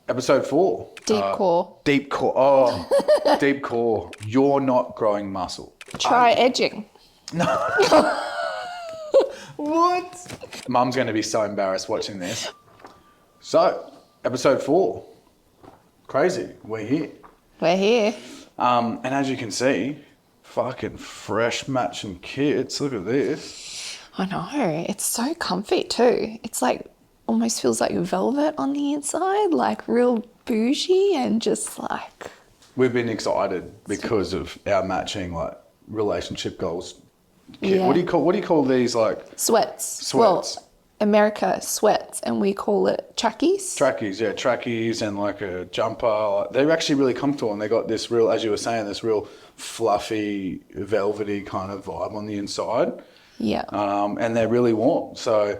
Episode 4. Deep core. Deep core. Oh, deep core. You're not growing muscle. Try edging. What? Mum's going to be so embarrassed watching this. So, episode 4. Crazy. We're here. We're here. And as you can see, fucking fresh matching kits. Look at this. I know. It's so comfy too. It's like almost feels like velvet on the inside, like real bougie and just like. We've been excited because of our matching like relationship goals. Yeah. What do you call these like? Sweats. Sweats. Well, America sweats and we call it trackies. Trackies, yeah, trackies and like a jumper. They're actually really comfortable and they got this real, as you were saying, this real fluffy, velvety kind of vibe on the inside. Yeah. And they're really warm. So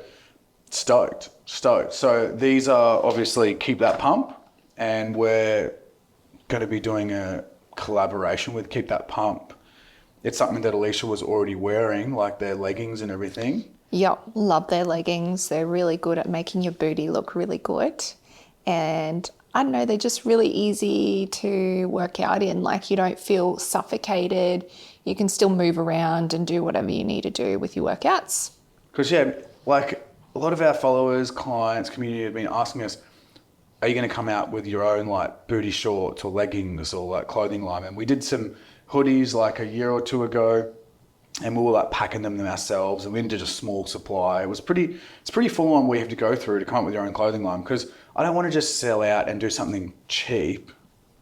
stoked. So these are obviously Keep That Pump, and we're going to be doing a collaboration with Keep That Pump. It's something that Alicia was already wearing, like their leggings and everything. Yep, love their leggings. They're really good at making your booty look really good. And I don't know, they're just really easy to work out in. Like you don't feel suffocated. You can still move around and do whatever you need to do with your workouts. Because, yeah, like a lot of our followers, clients, community have been asking us, are you going to come out with your own like booty shorts or leggings or like clothing line? And we did some hoodies like a year or two ago, and we were like packing them ourselves, and we did a small supply. It's pretty full on what you have to go through to come up with your own clothing line, because I don't want to just sell out and do something cheap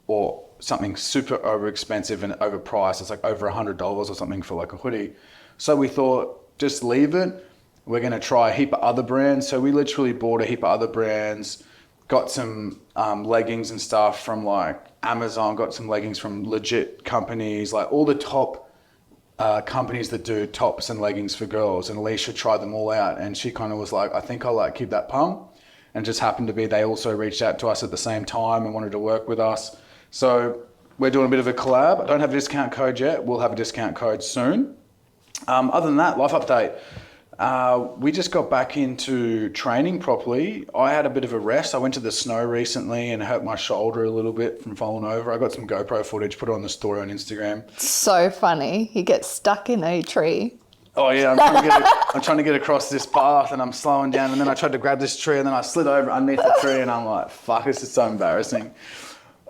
or something super over expensive and overpriced. It's like over $100 or something for like a hoodie. So we thought, just leave it. We're going to try a heap of other brands. So we literally bought a heap of other brands, got some leggings and stuff from like Amazon, got some leggings from legit companies, like all the top companies that do tops and leggings for girls. And Alicia tried them all out, and she kind of was like, I think I like Keep That Pump. And just happened to be, they also reached out to us at the same time and wanted to work with us. So we're doing a bit of a collab. I don't have a discount code yet. We'll have a discount code soon. Other than that, life update. We just got back into training properly. I had a bit of a rest. I went to the snow recently and hurt my shoulder a little bit from falling over. I got some GoPro footage, put it on the story on Instagram. So funny. You get stuck in a tree. Oh yeah, I'm trying to get across this path and I'm slowing down, and then I tried to grab this tree and then I slid over underneath the tree and I'm like, fuck, this is so embarrassing.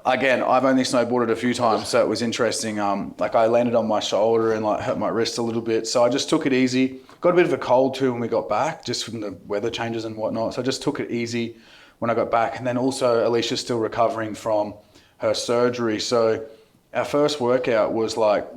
Again, I've only snowboarded a few times, so it was interesting. Like I landed on my shoulder and like hurt my wrist a little bit. So I just took it easy. Got a bit of a cold too when we got back, just from the weather changes and whatnot. So I just took it easy when I got back. And then also Alicia's still recovering from her surgery. So our first workout was like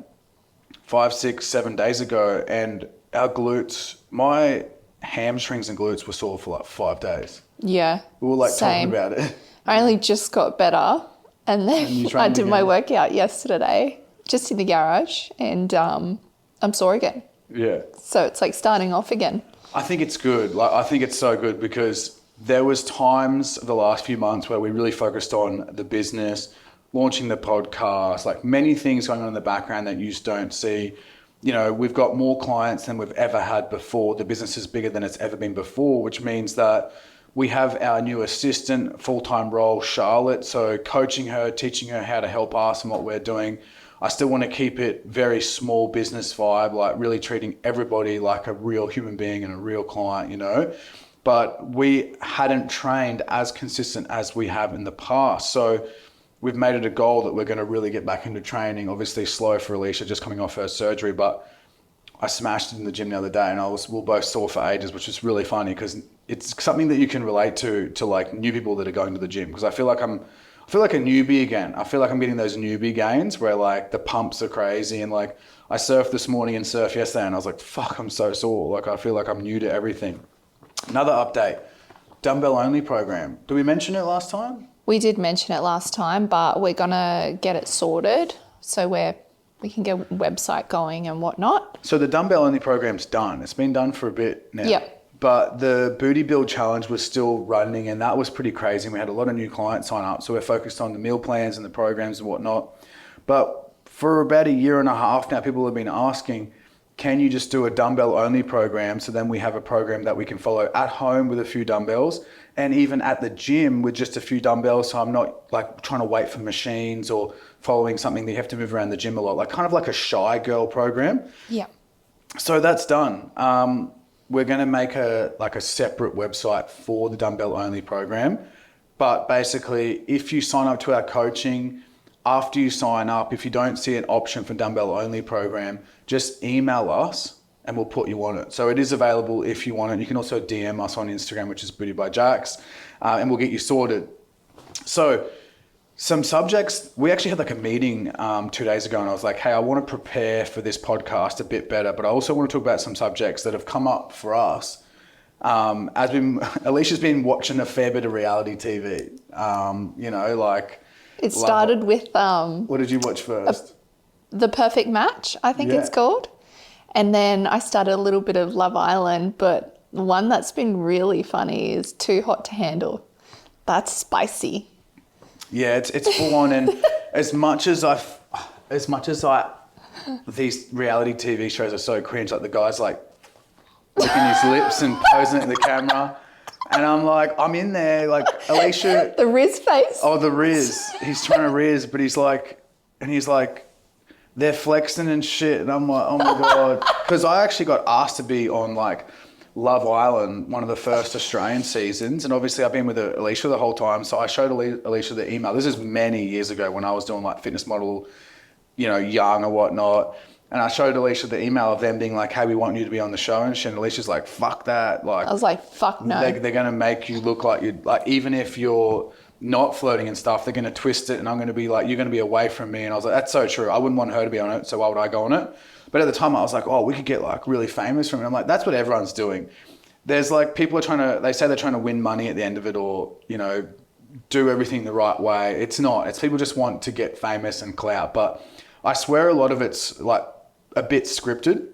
5, 6, 7 days ago, and our glutes, my hamstrings and glutes were sore for like 5 days. Yeah. We were like same. talking about it. I only just got better, and then I did my workout yesterday just in the garage, and I'm sore again. Yeah. So it's like starting off again. I think it's good. Like I think it's so good because there was times the last few months where we really focused on the business, launching the podcast, like many things going on in the background that you just don't see. You know, we've got more clients than we've ever had before. The business is bigger than it's ever been before, which means that we have our new assistant full-time role, Charlotte. So coaching her, teaching her how to help us and what we're doing. I still want to keep it very small business vibe, like really treating everybody like a real human being and a real client, you know. But we hadn't trained as consistent as we have in the past. So we've made it a goal that we're going to really get back into training. Obviously slow for Alicia, just coming off her surgery, but I smashed it in the gym the other day and we were both sore for ages, which is really funny because it's something that you can relate to like new people that are going to the gym. Because I feel like a newbie again. I feel like I'm getting those newbie gains where like the pumps are crazy, and like I surfed this morning and surfed yesterday and I was like, fuck, I'm so sore. Like I feel like I'm new to everything. Another update, dumbbell only program. Did we mention it last time? We did mention it last time, but we're going to get it sorted so we can get a website going and whatnot. So the dumbbell only program's done. It's been done for a bit now. Yep. But the Booty Build Challenge was still running, and that was pretty crazy. And we had a lot of new clients sign up. So we're focused on the meal plans and the programs and whatnot. But for about a year and a half now, people have been asking, can you just do a dumbbell only program? So then we have a program that we can follow at home with a few dumbbells, and even at the gym with just a few dumbbells. So I'm not like trying to wait for machines or following something that you have to move around the gym a lot, like kind of like a shy girl program. Yeah. So that's done. We're going to make a separate website for the dumbbell only program. But basically, if you sign up to our coaching, after you sign up, if you don't see an option for dumbbell only program, just email us and we'll put you on it. So it is available if you want it. You can also DM us on Instagram, which is BootyByJacks, and we'll get you sorted. So some subjects, we actually had like a meeting 2 days ago, and I was like, hey, I want to prepare for this podcast a bit better, but I also want to talk about some subjects that have come up for us. Alicia's been watching a fair bit of reality TV, like... It started with... what did you watch first? The Perfect Match, I think it's called. And then I started a little bit of Love Island, but one that's been really funny is Too Hot to Handle. That's spicy. Yeah, it's full on, and as much as these reality TV shows are so cringe, like the guy's like licking his lips and posing at the camera, and I'm like, I'm in there, like Alicia. The Riz face. Oh, the Riz. He's trying to Riz, but he's like, they're flexing and shit, and I'm like, oh my God, because I actually got asked to be on like Love Island, one of the first Australian seasons, and obviously I've been with Alicia the whole time, so I showed Alicia the email. This is many years ago when I was doing like fitness model, young or whatnot, and I showed Alicia the email of them being like, hey, we want you to be on the show and shit, and Alicia's like, fuck that. Like, I was like, fuck no. They're going to make you look like you're, like, even if you're not flirting and stuff, they're going to twist it, and I'm going to be like, you're going to be away from me. And I was like, that's so true. I wouldn't want her to be on it, so why would I go on it? But at the time I was like, oh, we could get like really famous from it. I'm like, that's what everyone's doing. There's like, people are they say they're trying to win money at the end of it, or, do everything the right way. It's not. It's people just want to get famous and clout. But I swear a lot of it's like a bit scripted.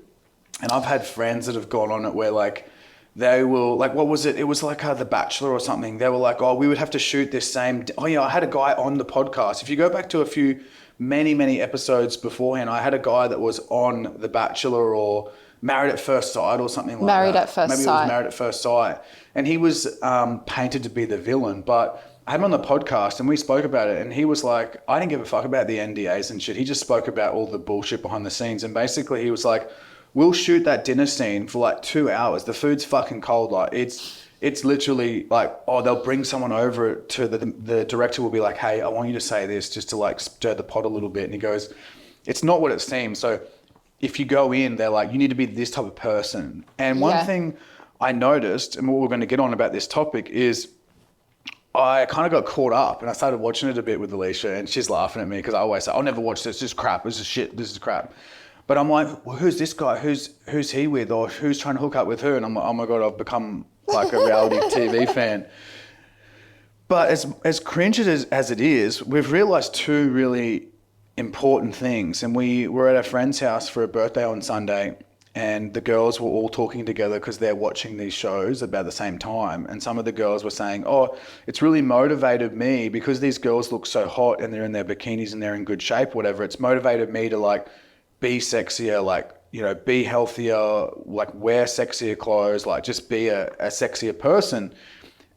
And I've had friends that have gone on it where like, they will, like, what was it? It was like The Bachelor or something. They were like, oh, we would have to shoot this same... Oh, yeah, I had a guy on the podcast. If you go back to many episodes beforehand, I had a guy that was on The Bachelor or Married at First Sight or something like Married that. at First Maybe Sight. It was Married at First Sight. And he was painted to be the villain. But I had him on the podcast and we spoke about it. And he was like, I didn't give a fuck about the NDAs and shit. He just spoke about all the bullshit behind the scenes. And basically he was like, we'll shoot that dinner scene for like 2 hours. The food's fucking cold. Like it's literally like, oh, they'll bring someone over to the director will be like, hey, I want you to say this just to like stir the pot a little bit. And he goes, it's not what it seems. So if you go in, they're like, you need to be this type of person. And one thing I noticed, and what we're going to get on about this topic, is I kind of got caught up and I started watching it a bit with Alicia, and she's laughing at me because I always say, I'll never watch this. This is crap. This is shit. This is crap. But I'm like, well, who's this guy? Who's he with? Or who's trying to hook up with her? And I'm like, oh my God, I've become like a reality TV fan. But as cringe as it is, we've realised two really important things. And we were at a friend's house for a birthday on Sunday, and the girls were all talking together because they're watching these shows about the same time. And some of the girls were saying, oh, it's really motivated me because these girls look so hot and they're in their bikinis and they're in good shape, whatever. It's motivated me to like be sexier, like, be healthier, like wear sexier clothes, like just be a sexier person.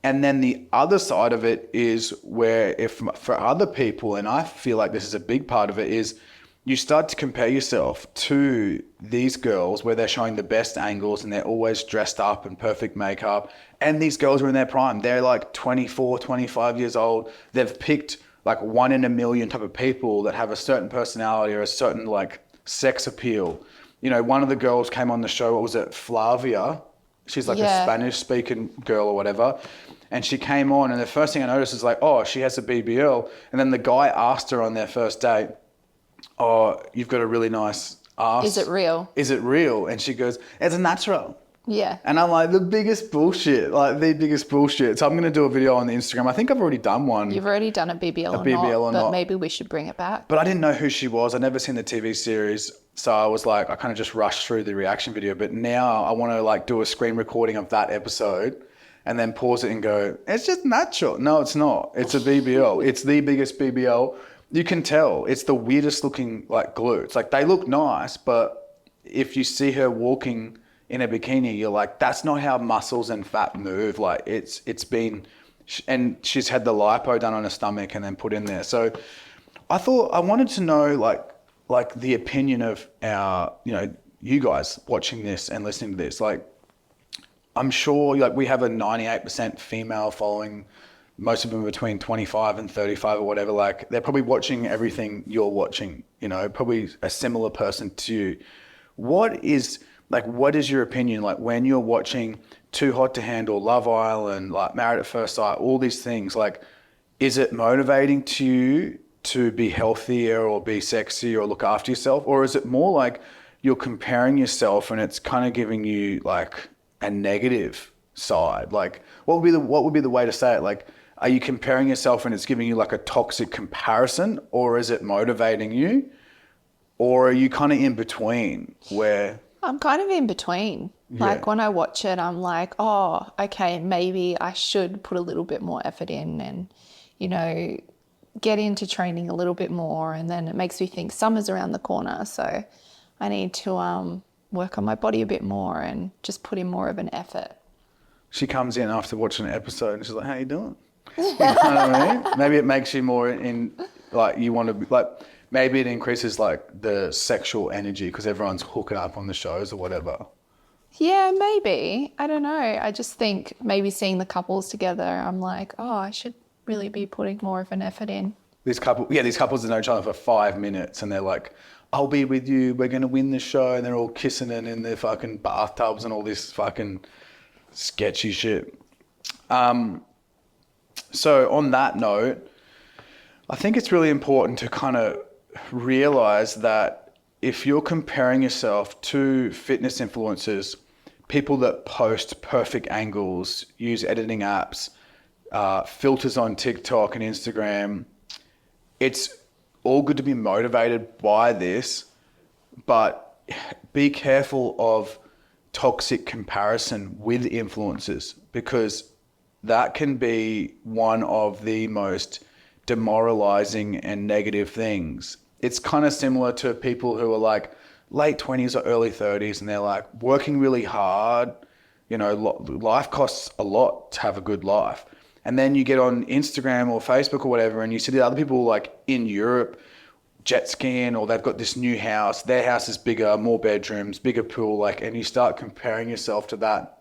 And then the other side of it is where if for other people, and I feel like this is a big part of it, is you start to compare yourself to these girls where they're showing the best angles and they're always dressed up and perfect makeup. And these girls are in their prime. They're like 24, 25 years old. They've picked like 1 in a million type of people that have a certain personality or a certain like sex appeal. One of the girls came on the show, what was it, Flavia? She's like a Spanish speaking girl or whatever. And she came on, and the first thing I noticed is like, oh, she has a BBL. And then the guy asked her on their first date, oh, you've got a really nice ass. Is it real? Is it real? And she goes, it's a natural. Yeah. And I'm like, the biggest bullshit. So I'm going to do a video on the Instagram. I think I've already done one. You've already done a BBL or not, but maybe we should bring it back. But I didn't know who she was. I'd never seen the TV series. So I was like, I kind of just rushed through the reaction video. But now I want to like do a screen recording of that episode and then pause it and go, it's just natural. No, it's not. It's a BBL. It's the biggest BBL. You can tell. It's the weirdest looking like glutes. Like they look nice, but if you see her walking in a bikini, you're like, that's not how muscles and fat move. Like it's been, and she's had the lipo done on her stomach and then put in there. So I wanted to know like the opinion of our, you guys watching this and listening to this. Like, I'm sure like we have a 98% female following, most of them are between 25 and 35 or whatever. Like they're probably watching everything you're watching, probably a similar person to you. What is your opinion? Like when you're watching Too Hot to Handle, Love Island, like Married at First Sight, all these things, like, is it motivating to you to be healthier or be sexy or look after yourself? Or is it more like you're comparing yourself and it's kind of giving you like a negative side? Like what would be the way to say it? Like, are you comparing yourself and it's giving you like a toxic comparison, or is it motivating you? Or are you kind of in between where? I'm kind of in between. Like when I watch it, I'm like, oh, okay, maybe I should put a little bit more effort in and, get into training a little bit more. And then it makes me think summer's around the corner. So I need to work on my body a bit more and just put in more of an effort. She comes in after watching an episode and she's like, how you doing? You know what I mean? Maybe it makes you more in, like, you want to be, like, maybe it increases, like, the sexual energy because everyone's hooking up on the shows or whatever. Yeah, maybe. I don't know. I just think maybe seeing the couples together, I'm like, oh, I should really be putting more of an effort in. These couples have known each other for 5 minutes and they're like, I'll be with you, we're going to win the show. And they're all kissing it in their fucking bathtubs and all this fucking sketchy shit. So on that note, I think it's really important to kind of realize that if you're comparing yourself to fitness influencers, people that post perfect angles, use editing apps, filters on TikTok and Instagram, it's all good to be motivated by this, but be careful of toxic comparison with influencers, because that can be one of the most demoralizing and negative things. It's kind of similar to people who are like late 20s or early 30s and they're like working really hard. Life costs a lot to have a good life. And then you get on Instagram or Facebook or whatever and you see the other people like in Europe jet skiing, or they've got this new house, their house is bigger, more bedrooms, bigger pool, like, and you start comparing yourself to that.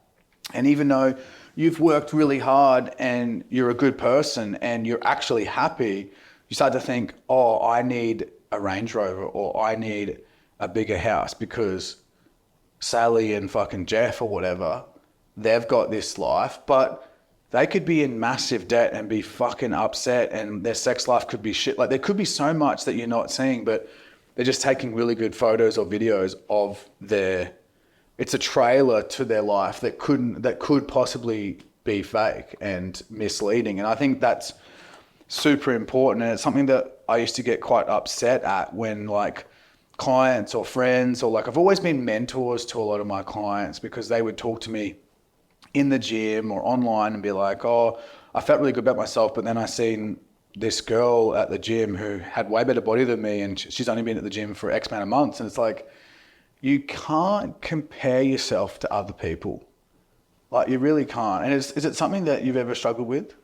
And even though you've worked really hard and you're a good person and you're actually happy, you start to think, oh, I need a Range Rover or I need a bigger house because Sally and fucking Jeff or whatever, they've got this life, but they could be in massive debt and be fucking upset and their sex life could be shit. Like there could be so much that you're not seeing, but they're just taking really good photos or videos of it's a trailer to their life that could possibly be fake and misleading. And I think that's super important. And it's something that I used to get quite upset at when like clients or friends, or like I've always been mentors to a lot of my clients because they would talk to me in the gym or online and be like, oh, I felt really good about myself, but then I seen this girl at the gym who had way better body than me and she's only been at the gym for X amount of months. And it's like, you can't compare yourself to other people. Like you really can't. And is it something that you've ever struggled with?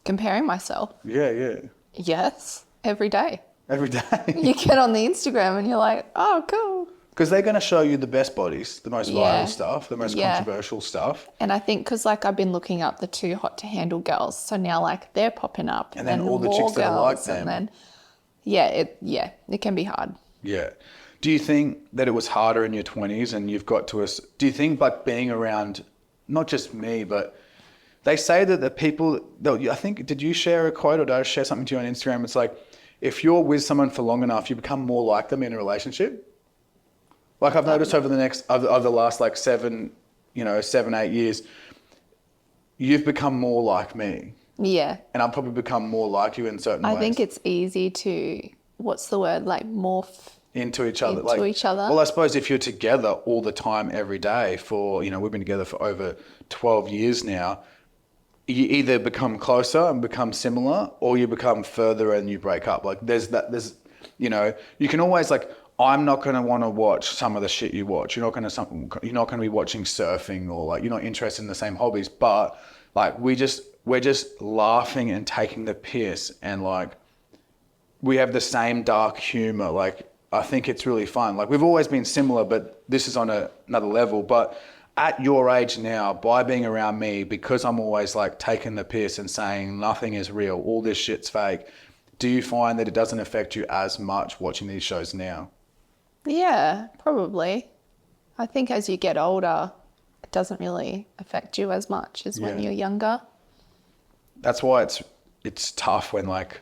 Comparing myself? Yeah. Yes, every day. Every day? You get on the Instagram and you're like, oh, cool. Because they're going to show you the best bodies, the most viral stuff, the most controversial stuff. And I think because like I've been looking up the Too Hot to Handle girls, so now like they're popping up. And then all the chicks that are like them. And then, it can be hard. Yeah. Do you think that it was harder in your 20s and you've got to do you think like being around, not just me, but they say that the people, I think, did you share a quote or did I share something to you on Instagram? It's like, if you're with someone for long enough, you become more like them in a relationship. Like I've noticed over the last like 7, 8 years, you've become more like me. Yeah. And I've probably become more like you in certain ways. I think it's easy to, what's the word, like morph into each other. Well, I suppose if you're together all the time, every day for, we've been together for over 12 years now, you either become closer and become similar or you become further and you break up. Like you can always like, I'm not going to want to watch some of the shit you watch. You're not going to be watching surfing, or like, you're not interested in the same hobbies, but like, we're just laughing and taking the piss, and like, we have the same dark humor. Like, I think it's really fun. Like, we've always been similar, but this is on another level. But at your age now, by being around me, because I'm always like taking the piss and saying nothing is real, all this shit's fake, do you find that it doesn't affect you as much watching these shows now? Yeah, probably. I think as you get older, it doesn't really affect you as much as when Yeah. you're younger. That's why it's tough when like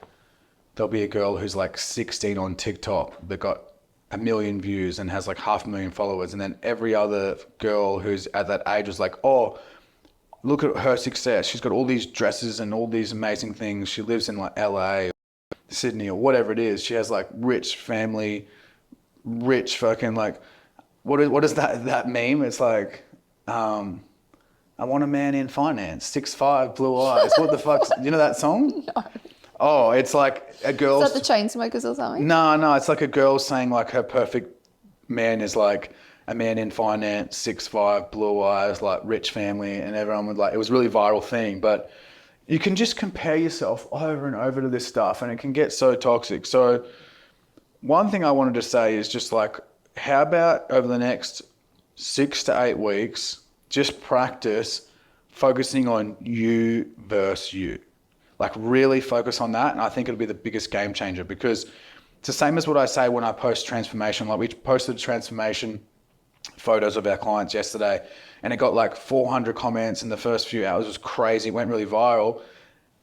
there'll be a girl who's like 16 on TikTok that got 1 million views and has like 500,000 followers, and then every other girl who's at that age was like, oh, look at her success. She's got all these dresses and all these amazing things. She lives in like LA, Sydney, or whatever it is. She has like rich family, rich fucking like, what is that meme? It's like, I want a man in finance, 6'5", blue eyes. What the fuck's, you know that song? No. Oh, it's like a girl. Is that the Chainsmokers or something? No, it's like a girl saying like her perfect man is like a man in finance, 6'5", blue eyes, like rich family, and everyone would like, it was a really viral thing. But you can just compare yourself over and over to this stuff, and it can get so toxic. So one thing I wanted to say is just like, how about over the next 6 to 8 weeks, just practice focusing on you versus you. Like, really focus on that, and I think it'll be the biggest game changer, because it's the same as what I say when I post transformation. Like, we posted transformation photos of our clients yesterday, and it got like 400 comments in the first few hours. It was crazy. It went really viral.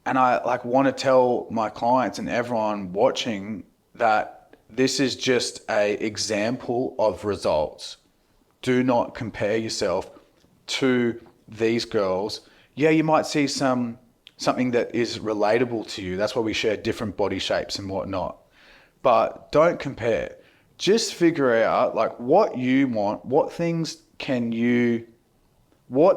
And I like want to tell my clients and everyone watching that this is just a example of results. Do not compare yourself to these girls. Yeah, you might see something that is relatable to you. That's why we share different body shapes and whatnot. But don't compare. Just figure out like what you want, what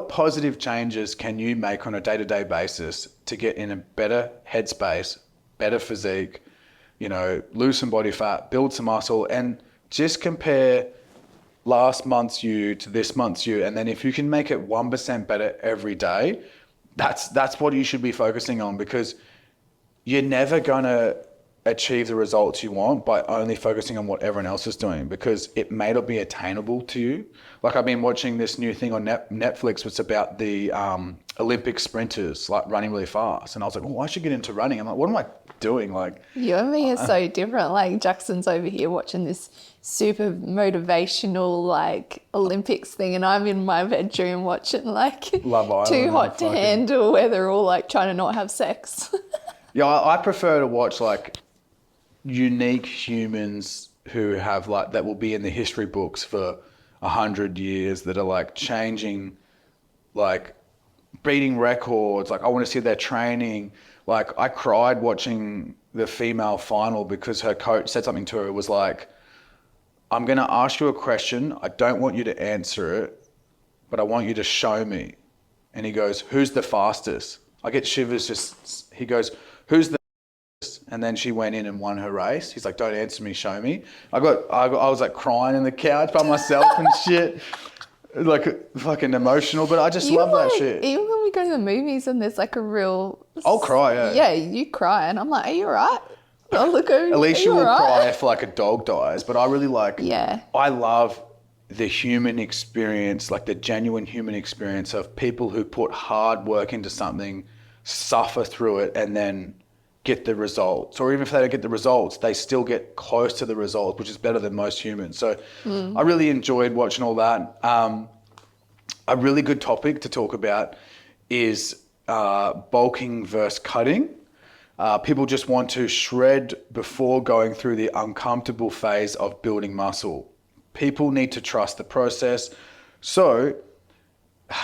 positive changes can you make on a day-to-day basis to get in a better headspace, better physique, lose some body fat, build some muscle, and just compare last month's you to this month's you. And then if you can make it 1% better every day, that's what you should be focusing on, because you're never going to achieve the results you want by only focusing on what everyone else is doing, because it may not be attainable to you. Like, I've been watching this new thing on Netflix, which is about the Olympic sprinters, like running really fast. And I was like, I should get into running. I'm like, what am I doing? Like, You and me are so different. Like, Jackson's over here watching this super motivational, like, Olympics thing, and I'm in my bedroom watching, like, Love Island. Too Hot to Handle, where they're all, like, trying to not have sex. Yeah, I prefer to watch like unique humans who have like, that will be in the history books for 100 years, that are like changing, like beating records. Like, I want to see their training. Like, I cried watching the female final because her coach said something to her. It was like, I'm going to ask you a question. I don't want you to answer it, but I want you to show me. And he goes, who's the fastest? I get shivers he goes, who's the fastest? And then she went in and won her race. He's like, don't answer me, show me. I was like crying in the couch by myself and shit. Like, fucking emotional, but I just love that shit. Even when we go to the movies and there's like a real... I'll cry, yeah. Yeah, you cry, and I'm like, are you all right? I'll look over. At least you will right? cry if like a dog dies, but I really like... Yeah. I love the human experience, like the genuine human experience of people who put hard work into something, suffer through it, and then get the results. Or even if they don't get the results, they still get close to the results, which is better than most humans. So I really enjoyed watching all that. A really good topic to talk about is bulking versus cutting. People just want to shred before going through the uncomfortable phase of building muscle. People need to trust the process. So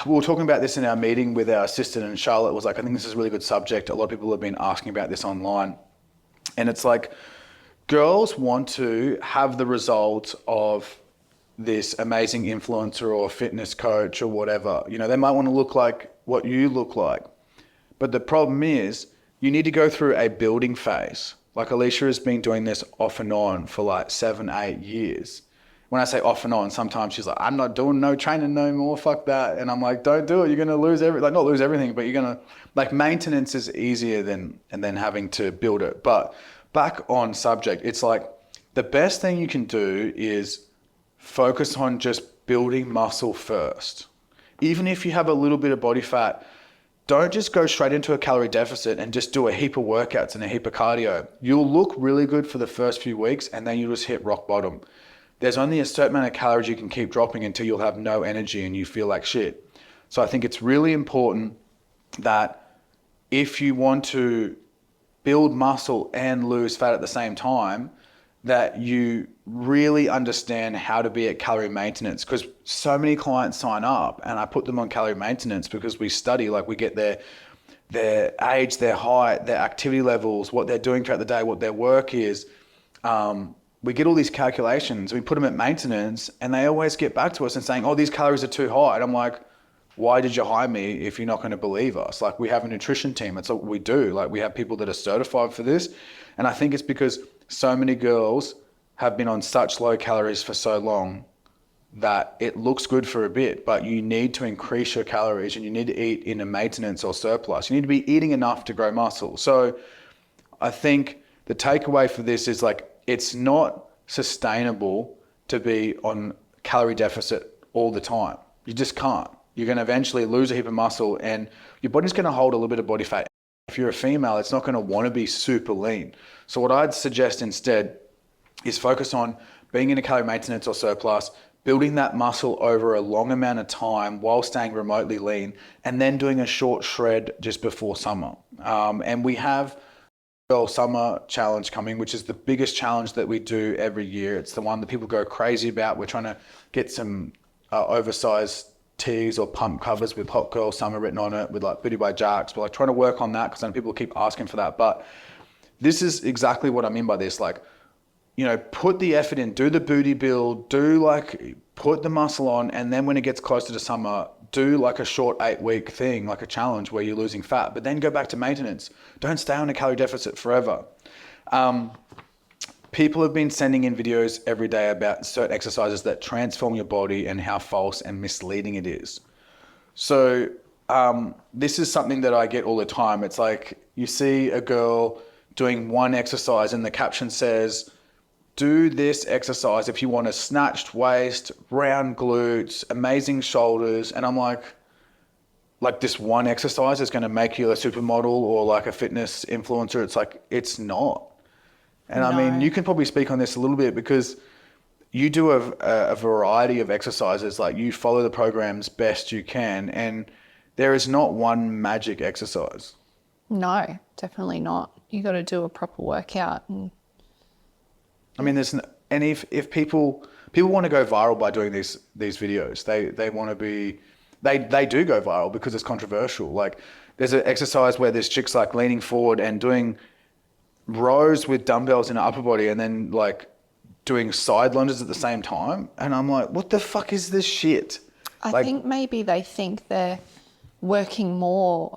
we were talking about this in our meeting with our assistant, and Charlotte was like, I think this is a really good subject. A lot of people have been asking about this online. And it's like, girls want to have the results of this amazing influencer or fitness coach or whatever. They might want to look like what you look like. But the problem is, you need to go through a building phase. Like Alicia has been doing this off and on for like 7-8 years. When I say off and on, sometimes she's like, I'm not doing no training no more, fuck that. And I'm like, don't do it. You're going to lose not lose everything, but you're going to, like, maintenance is easier than having to build it. But back on subject, it's like the best thing you can do is focus on just building muscle first. Even if you have a little bit of body fat, don't just go straight into a calorie deficit and just do a heap of workouts and a heap of cardio. You'll look really good for the first few weeks and then you'll just hit rock bottom. There's only a certain amount of calories you can keep dropping until you'll have no energy and you feel like shit. So I think it's really important that if you want to build muscle and lose fat at the same time, that you really understand how to be at calorie maintenance, because so many clients sign up and I put them on calorie maintenance because we study, like we get their age, their height, their activity levels, what they're doing throughout the day, what their work is. We get all these calculations, we put them at maintenance and they always get back to us and saying, oh, these calories are too high. And I'm like, why did you hire me if you're not going to believe us? Like, we have a nutrition team. It's what we do. Like, we have people that are certified for this. And I think it's because so many girls have been on such low calories for so long that it looks good for a bit, but you need to increase your calories and you need to eat in a maintenance or surplus. You need to be eating enough to grow muscle. So I think the takeaway for this is, like, it's not sustainable to be on calorie deficit all the time. You just can't. You're going to eventually lose a heap of muscle and your body's going to hold a little bit of body fat. If you're a female, it's not going to want to be super lean. So what I'd suggest instead is focus on being in a calorie maintenance or surplus, building that muscle over a long amount of time while staying remotely lean, and then doing a short shred just before summer. And we have summer challenge coming, which is the biggest challenge that we do every year. It's the one that people go crazy about. We're trying to get some oversized tees or pump covers with Hot Girl Summer written on it, with like BootyByJacks. We're like trying to work on that because then people keep asking for that. But this is exactly what I mean by this. Like, you know, put the effort in, do the booty build, put the muscle on, and then when it gets closer to summer, do like a short 8-week thing, like a challenge where you're losing fat, but then go back to maintenance. Don't stay on a calorie deficit forever. People have been sending in videos every day about certain exercises that transform your body and how false and misleading it is. So this is something that I get all the time. It's like you see a girl doing one exercise and the caption says, do this exercise if you want a snatched waist, round glutes, amazing shoulders. And I'm like this one exercise is going to make you a supermodel or like a fitness influencer. It's like, it's not. And no. I mean, you can probably speak on this a little bit because you do a variety of exercises. Like, you follow the programs best you can, and there is not one magic exercise. No, definitely not. You got to do a proper workout. And I mean, if people want to go viral by doing these videos, they want to be, they do go viral because it's controversial. Like, there's an exercise where this chick's like leaning forward and doing rows with dumbbells in her upper body and then like doing side lunges at the same time. And I'm like, what the fuck is this shit? I think maybe they think they're working more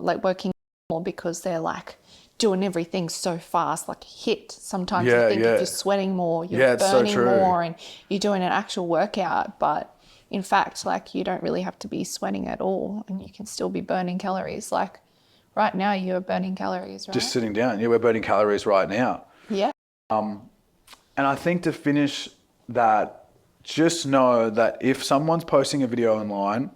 because they're like doing everything so fast, like HIIT. Sometimes you think if you're sweating more, you're burning more and you're doing an actual workout. But in fact, like, you don't really have to be sweating at all and you can still be burning calories. Like, right now you're burning calories, right? Just sitting down. Yeah, we're burning calories right now. Yeah. And I think to finish that, just know that if someone's posting a video online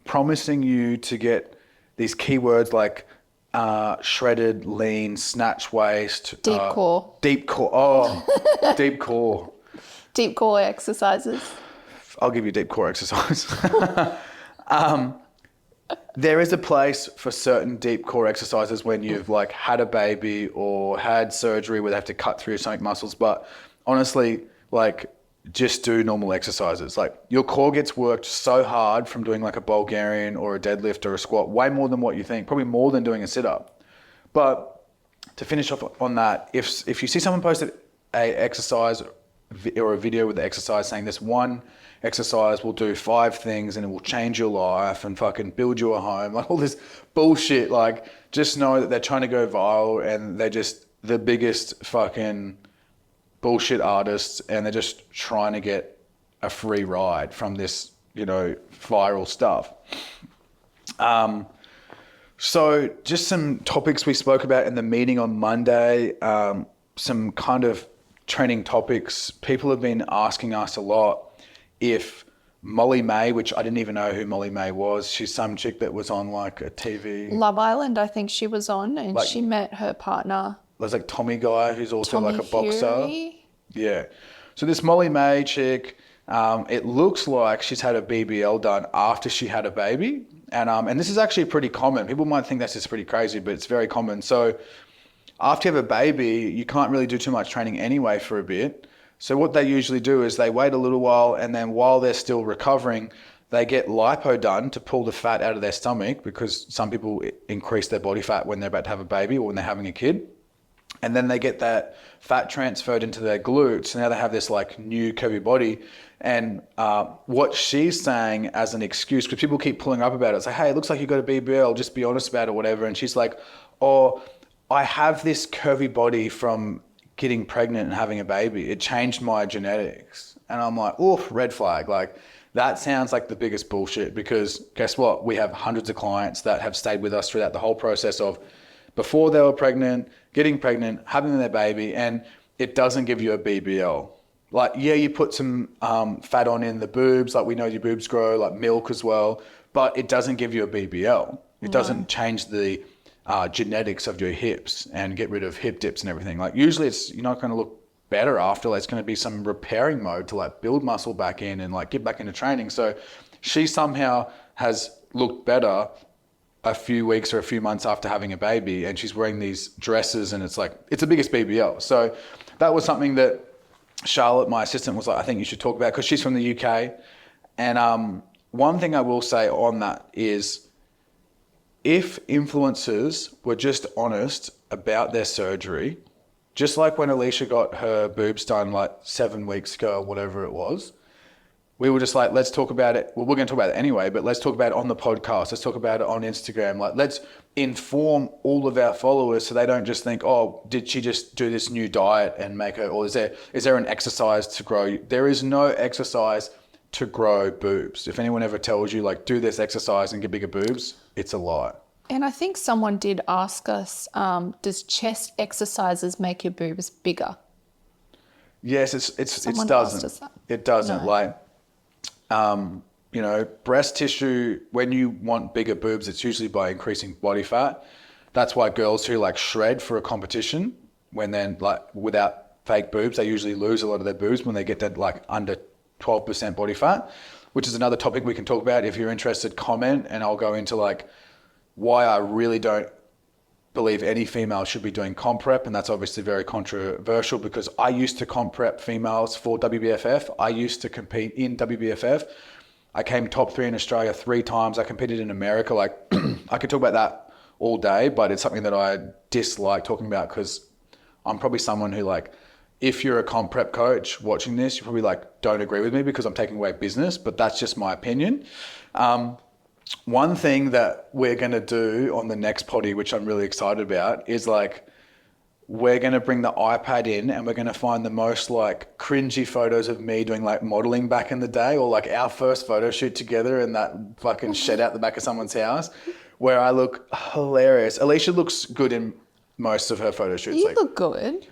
promising you to get these keywords like shredded, lean, snatch waist, deep core. Deep core exercises. I'll give you deep core exercise. There is a place for certain deep core exercises when you've like had a baby or had surgery where they have to cut through your stomach muscles. But honestly, like, just do normal exercises. Like, your core gets worked so hard from doing like a Bulgarian or a deadlift or a squat, way more than what you think, probably more than doing a sit-up. But to finish off on that, if you see someone post a exercise or a video with the exercise saying this one exercise will do 5 things and it will change your life and fucking build you a home, like all this bullshit, like, just know that they're trying to go viral and the biggest fucking bullshit artists, and they're just trying to get a free ride from this, viral stuff. So just some topics we spoke about in the meeting on Monday, some kind of trending topics. People have been asking us a lot if Molly May, which I didn't even know who Molly May was. She's some chick that was on like a TV. Love Island, I think she was on, and she met her partner. There's like Tommy guy who's also Tommy like a boxer. Fury. Yeah. So this Molly May chick, it looks like she's had a BBL done after she had a baby. And this is actually pretty common. People might think that's just pretty crazy, but it's very common. So after you have a baby, you can't really do too much training anyway for a bit. So what they usually do is they wait a little while, and then while they're still recovering, they get lipo done to pull the fat out of their stomach, because some people increase their body fat when they're about to have a baby or when they're having a kid. And then they get that fat transferred into their glutes. And now they have this like new curvy body. And what she's saying as an excuse, because people keep pulling up about it, it's like, hey, it looks like you got a BBL, just be honest about it, whatever. And she's like, oh, I have this curvy body from getting pregnant and having a baby. It changed my genetics. And I'm like, oof, red flag. Like, that sounds like the biggest bullshit, because guess what? We have hundreds of clients that have stayed with us throughout the whole process of before they were pregnant, getting pregnant, having their baby, and it doesn't give you a BBL. Like, yeah, you put some fat on in the boobs, like we know your boobs grow, like milk as well, but it doesn't give you a BBL. It doesn't change the genetics of your hips and get rid of hip dips and everything. Like, usually you're not going to look better after. Like, it's going to be some repairing mode to like build muscle back in and like get back into training. So she somehow has looked better a few weeks or a few months after having a baby, and she's wearing these dresses, and it's like, it's the biggest BBL. So that was something that Charlotte, my assistant, was like, I think you should talk about, because she's from the UK. And one thing I will say on that is, if influencers were just honest about their surgery, just like when Alicia got her boobs done like 7 weeks ago or whatever it was, we were just like, let's talk about it. Well, we're going to talk about it anyway, but let's talk about it on the podcast. Let's talk about it on Instagram. Like, let's inform all of our followers so they don't just think, oh, did she just do this new diet and make her, or is there an exercise to grow? There is no exercise to grow boobs. If anyone ever tells you, like, do this exercise and get bigger boobs, it's a lie. And I think someone did ask us, does chest exercises make your boobs bigger? Yes, it doesn't. Asked us that. It doesn't. No. Like, breast tissue, when you want bigger boobs, it's usually by increasing body fat. That's why girls who like shred for a competition, when then like without fake boobs, they usually lose a lot of their boobs when they get to like under 12% body fat, which is another topic we can talk about. If you're interested, comment, and I'll go into like why I really don't believe any female should be doing comp prep. And that's obviously very controversial, because I used to comp prep females for WBFF. I used to compete in WBFF. I came top 3 in Australia 3 times. I competed in America. Like, I could talk about that all day, but it's something that I dislike talking about, because I'm probably someone who, like, if you're a comp prep coach watching this, you probably like don't agree with me because I'm taking away business, but that's just my opinion. One thing that we're going to do on the next potty, which I'm really excited about, is like, we're going to bring the iPad in and we're going to find the most like cringy photos of me doing like modeling back in the day, or like our first photo shoot together in that fucking shed out the back of someone's house where I look hilarious. Alicia looks good in most of her photo shoots. You look good.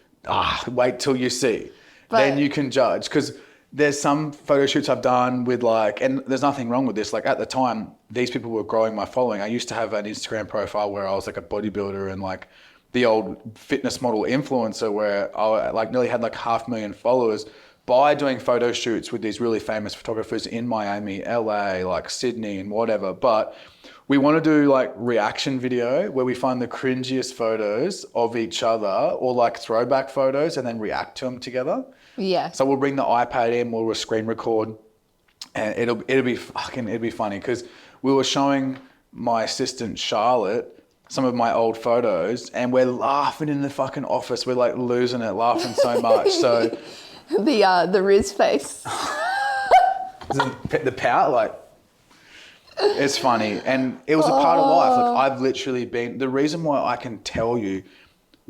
Wait till you see. Then you can judge, because there's some photo shoots I've done with like, and there's nothing wrong with this. Like, at the time, these people were growing my following. I used to have an Instagram profile where I was like a bodybuilder and like the old fitness model influencer, where I like nearly had like 500,000 followers by doing photo shoots with these really famous photographers in Miami, LA, like Sydney and whatever. But we want to do like reaction video where we find the cringiest photos of each other, or like throwback photos, and then react to them together. Yeah. So we'll bring the iPad in, we'll screen record, and it'll be funny, because we were showing my assistant Charlotte some of my old photos, and we're laughing in the fucking office. We're like losing it, laughing so much. So the Riz face. the pout, like, it's funny, and it was a part of life. Like, I've literally been, the reason why I can tell you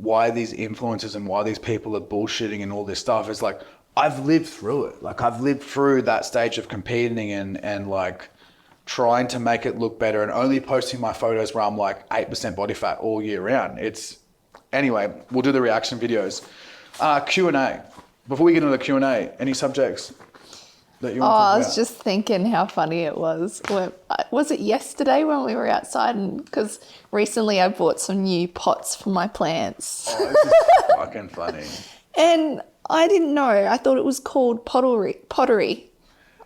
why these influencers and why these people are bullshitting and all this stuff. It's like, I've lived through it. Like, I've lived through that stage of competing and like trying to make it look better and only posting my photos where I'm like 8% body fat all year round. Anyway, we'll do the reaction videos. Q&A. Before we get into the Q&A, any subjects that you want to talk I about? was just thinking how funny it was. Was it yesterday when we were outside? Because recently I bought some new pots for my plants. Oh, this is fucking funny. And I didn't know. I thought it was called pottery.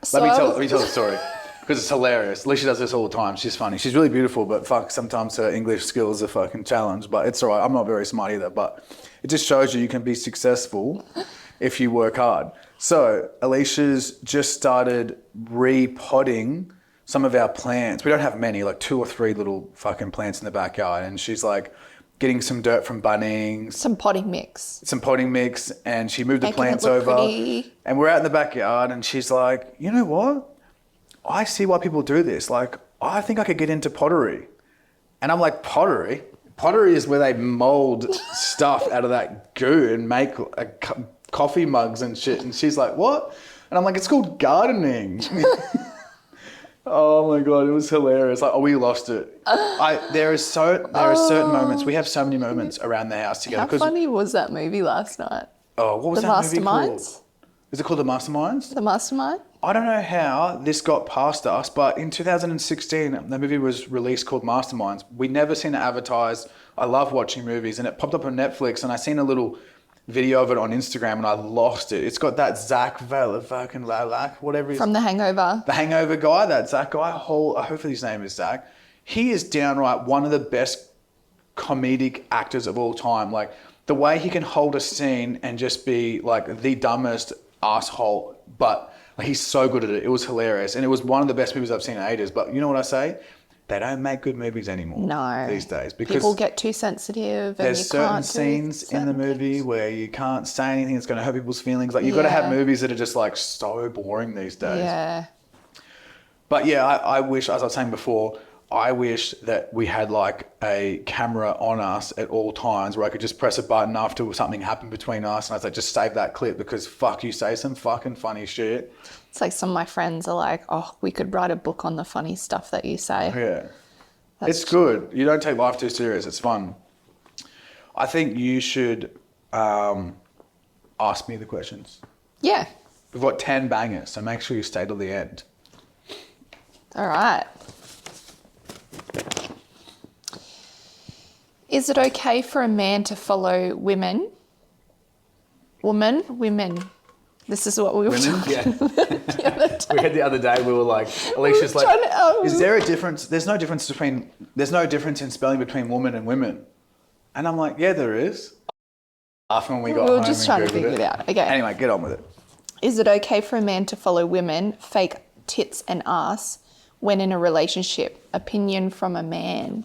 So Let me tell the story because it's hilarious. Alicia does this all the time. She's funny. She's really beautiful, but fuck, sometimes her English skills are fucking challenged. But it's all right. I'm not very smart either. But it just shows you can be successful if you work hard. So Alicia's just started repotting some of our plants. We don't have many, like 2 or 3 little fucking plants in the backyard. And she's like getting some dirt from Bunnings. some potting mix. And she moved the Making it plants look over. pretty. And we're out in the backyard and she's like, you know what? I see why people do this. Like, I think I could get into pottery. And I'm like, pottery? Pottery is where they mold stuff out of that goo and make coffee mugs and shit. And she's like, what? And I'm like, it's called gardening. Oh my God, it was hilarious. Like, we lost it. There are certain moments. We have so many moments around the house together. How funny was that movie last night? Oh, what was The that movie called? Masterminds? Is it called The Masterminds? The Mastermind? I don't know how this got past us, but in 2016, the movie was released called Masterminds. We'd never seen it advertised. I love watching movies, and it popped up on Netflix, and I seen a little video of it on Instagram, and I lost it. It's got that Zach Galifianakis, whatever he is. From The Hangover. The Hangover guy, that Zach guy. Hopefully his name is Zach. He is downright one of the best comedic actors of all time. Like, the way he can hold a scene and just be like the dumbest asshole, but like, he's so good at it. It was hilarious. And it was one of the best movies I've seen in ages. But you know what I say? They don't make good movies anymore these days. Because people get too sensitive and there's you certain can't scenes in the certain movie things. where you can't say anything that's going to hurt people's feelings. Like, you've got to have Yeah. movies that are just like so boring these days. Yeah. But yeah, I wish, as I was saying before, I wish that we had like a camera on us at all times where I could just press a button after something happened between us and I was like, just save that clip because fuck, you say some fucking funny shit. It's like some of my friends are like, oh, we could write a book on the funny stuff that you say. Yeah. It's good. You don't take life too serious. It's fun. I think you should ask me the questions. Yeah. We've got 10 bangers, so make sure you stay till the end. All right. Is it okay for a man to follow women? This is what we were Women? talking Yeah. the other day. We had the other day, we were like, Alicia's like, trying to- is there a difference? There's no difference in spelling between woman and women. And I'm like, yeah, there is. After when we got We were home just and trying to Googled figure it out. Okay. Anyway, get on with it. Is it okay for a man to follow women, fake tits and ass when in a relationship? Opinion from a man.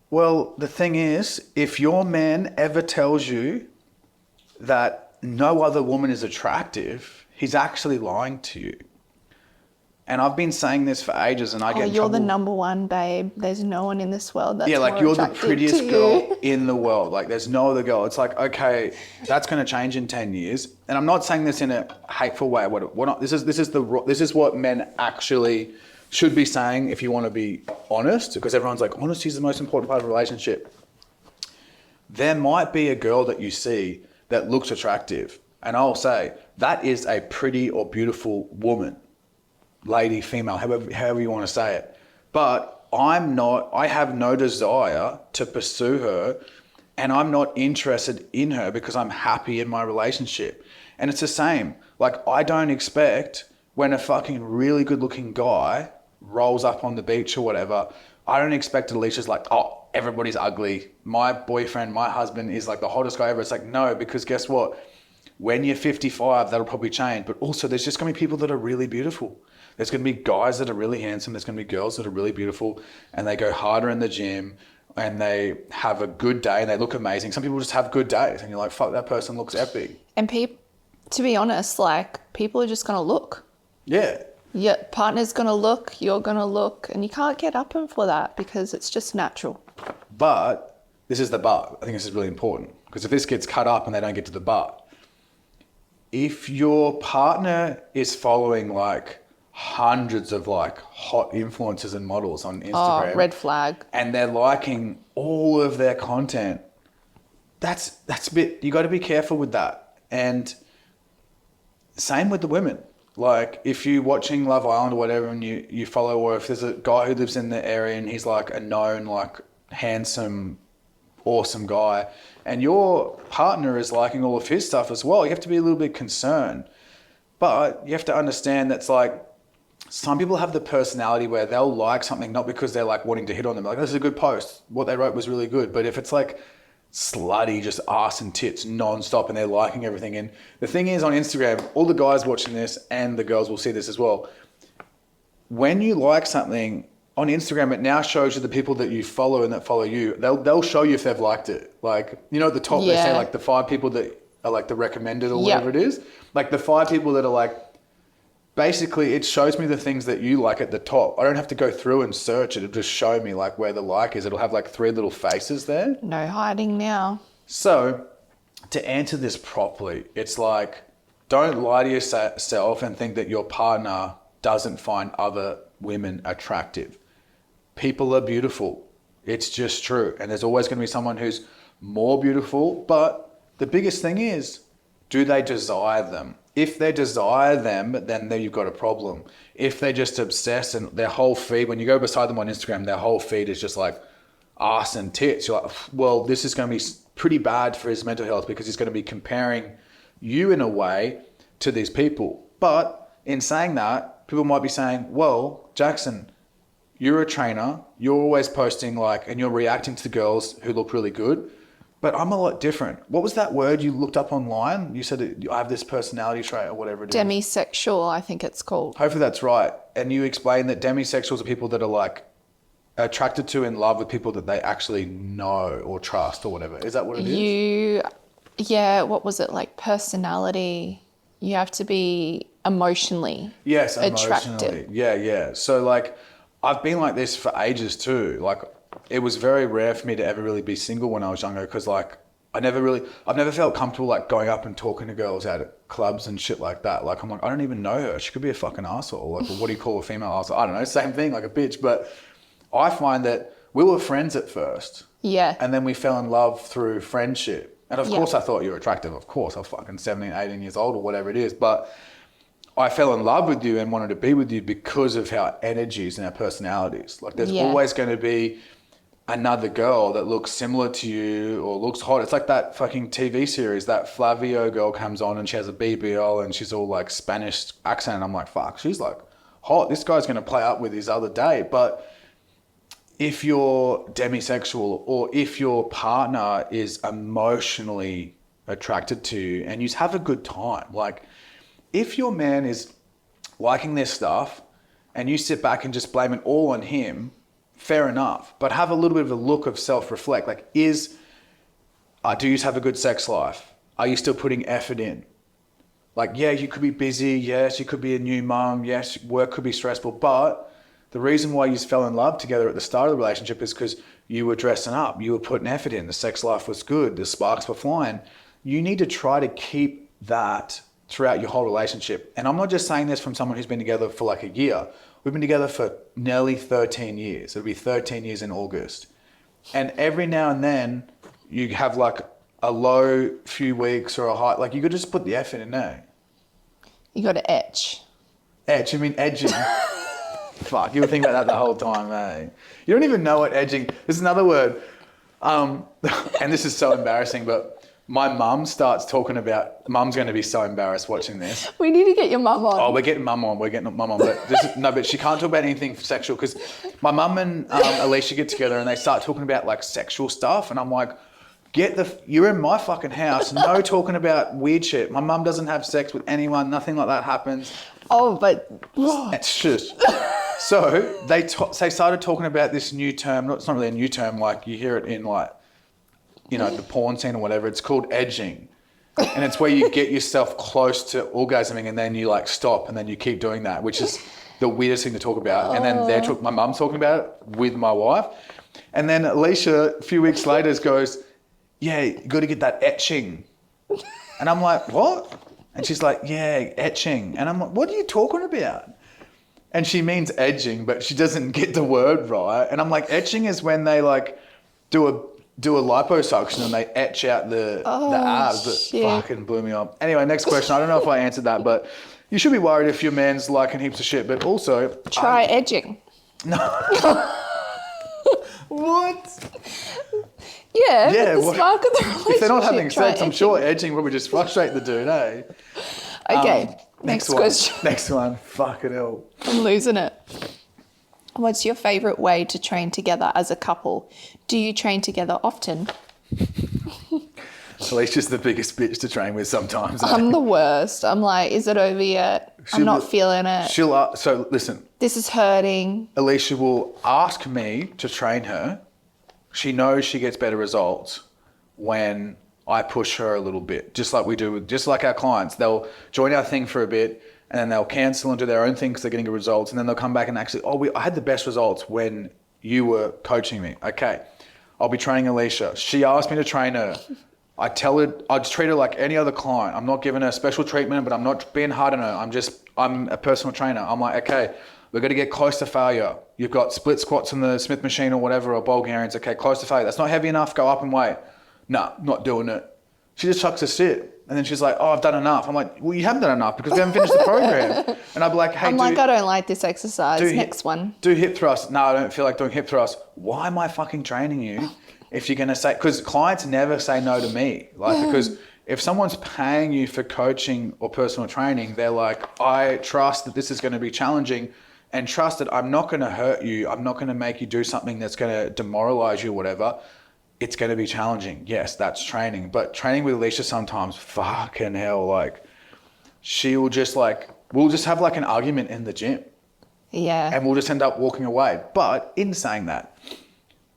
Well, the thing is, if your man ever tells you that no other woman is attractive, he's actually lying to you. And I've been saying this for ages and I get in You're trouble. the number one, babe. There's no one in this world that's Yeah, like more you're the attractive prettiest to girl you. in the world. Like there's no other girl. It's like, okay, that's going to change in 10 years. And I'm not saying this in a hateful way. This is what men actually should be saying if you want to be honest, because everyone's like, honesty is the most important part of a relationship. There might be a girl that you see that looks attractive. And I'll say, that is a pretty or beautiful woman. Lady, female, however you want to say it. But I have no desire to pursue her and I'm not interested in her because I'm happy in my relationship. And it's the same. Like, I don't expect when a fucking really good looking guy rolls up on the beach or whatever, I don't expect Alicia's like, oh, everybody's ugly. My boyfriend, my husband is like the hottest guy ever. It's like, no, because guess what? When you're 55, that'll probably change. But also there's just going to be people that are really beautiful. There's going to be guys that are really handsome. There's going to be girls that are really beautiful and they go harder in the gym and they have a good day and they look amazing. Some people just have good days and you're like, fuck, that person looks epic. And to be honest, like, people are just going to look. Yeah. Your partner's going to look, you're going to look, and you can't get up him for that because it's just natural. But this is the but. I think this is really important because if this gets cut up and they don't get to the but, if your partner is following like hundreds of like hot influencers and models on Instagram, red flag, and they're liking all of their content, that's a bit, you got to be careful with that. And same with the women. Like if you're watching Love Island or whatever and you follow, or if there's a guy who lives in the area and he's like a known, like handsome, awesome guy, and your partner is liking all of his stuff as well, you have to be a little bit concerned. But you have to understand that's like, some people have the personality where they'll like something not because they're like wanting to hit on them. Like, this is a good post. What they wrote was really good. But if it's like slutty, just ass and tits nonstop and they're liking everything. And the thing is on Instagram, all the guys watching this and the girls will see this as well. When you like something on Instagram, it now shows you the people that you follow and that follow you. They'll show you if they've liked it. Like, you know, at the top, they say like the 5 people that are like the recommended or whatever it is. Like the 5 people that are like, basically, it shows me the things that you like at the top. I don't have to go through and search it. It'll just show me like where the like is. It'll have like 3 little faces there. No hiding now. So to answer this properly, it's like, don't lie to yourself and think that your partner doesn't find other women attractive. People are beautiful. It's just true. And there's always going to be someone who's more beautiful. But the biggest thing is, do they desire them? If they desire them, then there you've got a problem. If they just obsess and their whole feed, when you go beside them on Instagram, their whole feed is just like ass and tits. You're like, well, this is going to be pretty bad for his mental health because he's going to be comparing you in a way to these people. But in saying that, people might be saying, well, Jackson, you're a trainer. You're always posting like, and you're reacting to the girls who look really good. But I'm a lot different. What was that word you looked up online? You said I have this personality trait or whatever it is. Demisexual, I think it's called. Hopefully that's right. And you explained that demisexuals are people that are like attracted to, in love with people that they actually know or trust or whatever. Is that what it is? What was it? Like personality. You have to be emotionally attractive. Yeah. So like, I've been like this for ages too. Like, it was very rare for me to ever really be single when I was younger because like I've never felt comfortable like going up and talking to girls out at clubs and shit like that. Like I'm like, I don't even know her. She could be a fucking asshole. Like, well, what do you call a female asshole? I don't know. Same thing, like a bitch. But I find that we were friends at first. Yeah. And then we fell in love through friendship. And of course I thought you were attractive. Of course, I'm fucking 17, 18 years old or whatever it is. But I fell in love with you and wanted to be with you because of our energies and our personalities. Like there's always going to be another girl that looks similar to you or looks hot. It's like that fucking TV series, that Flavio girl comes on and she has a BBL and she's all like Spanish accent. And I'm like, fuck, she's like hot. This guy's going to play up with his other day. But if you're demisexual or if your partner is emotionally attracted to you and you have a good time, like if your man is liking this stuff and you sit back and just blame it all on him, fair enough, but have a little bit of a look of self-reflect. Like, do you have a good sex life? Are you still putting effort in? Like, yeah, you could be busy. Yes, you could be a new mum. Yes, work could be stressful. But the reason why you fell in love together at the start of the relationship is because you were dressing up. You were putting effort in. The sex life was good. The sparks were flying. You need to try to keep that throughout your whole relationship. And I'm not just saying this from someone who's been together for like a year. We've been together for nearly 13 years. It'll be 13 years in August. And every now and then you have like a low few weeks or a high, like you could just put the effort in there. You got to etch. Etch, you mean edging? Fuck, you were thinking about that the whole time, eh? You don't even know what edging, this is another word. And this is so embarrassing, but my mum starts talking about, mum's going to be so embarrassed watching this. We need to get your mum on. Oh, we're getting mum on. But she can't talk about anything sexual because my mum and Alicia get together and they start talking about like sexual stuff. And I'm like, you're in my fucking house. No talking about weird shit. My mum doesn't have sex with anyone. Nothing like that happens. Oh, but. It's just. So they started talking about this new term. It's not really a new term. Like you hear it in like, you know, the porn scene or whatever. It's called edging. And it's where you get yourself close to orgasming and then you like stop and then you keep doing that, which is the weirdest thing to talk about. And then my mum's talking about it with my wife. And then Alicia, a few weeks later, goes, yeah, you got to get that etching. And I'm like, what? And she's like, yeah, etching. And I'm like, what are you talking about? And she means edging, but she doesn't get the word right. And I'm like, etching is when they like do a liposuction and they etch out the abs. That fucking blew me up. Anyway, next question. I don't know if I answered that, but you should be worried if your man's liking heaps of shit. But also try edging. No. What? Yeah, the spark of the relationship. If they're not having sex, I'm edging. sure edging probably just frustrate the dude, eh? Okay, next question. Next one. Fucking hell. I'm losing it. What's your favourite way to train together as a couple? Do you train together often? Alicia's the biggest bitch to train with sometimes. I'm the worst. I'm like, is it over yet? I'm not feeling it. So listen. This is hurting. Alicia will ask me to train her. She knows she gets better results when I push her a little bit, just like we do just like our clients. They'll join our thing for a bit and then they'll cancel and do their own thing because they're getting good results. And then they'll come back and actually, I had the best results when you were coaching me. Okay, I'll be training Alicia. She asked me to train her. I tell her, I just treat her like any other client. I'm not giving her special treatment, but I'm not being hard on her. I'm a personal trainer. I'm like, okay, we're going to get close to failure. You've got split squats in the Smith machine or whatever, or Bulgarians. Okay, close to failure. That's not heavy enough. Go up and wait. No, not doing it. She just chucks a sit. And then she's like, oh, I've done enough. I'm like, well, you haven't done enough because we haven't finished the program. And I'd be like, hey, I don't like this exercise. Next one. Do hip thrust. No, I don't feel like doing hip thrust. Why am I fucking training you if you're going to say, because clients never say no to me. Because if someone's paying you for coaching or personal training, they're like, I trust that this is going to be challenging and trust that I'm not going to hurt you. I'm not going to make you do something that's going to demoralize you or whatever. It's going to be challenging. Yes, that's training. But training with Alicia sometimes, fucking hell, like we'll just have like an argument in the gym. Yeah. And we'll just end up walking away. But in saying that,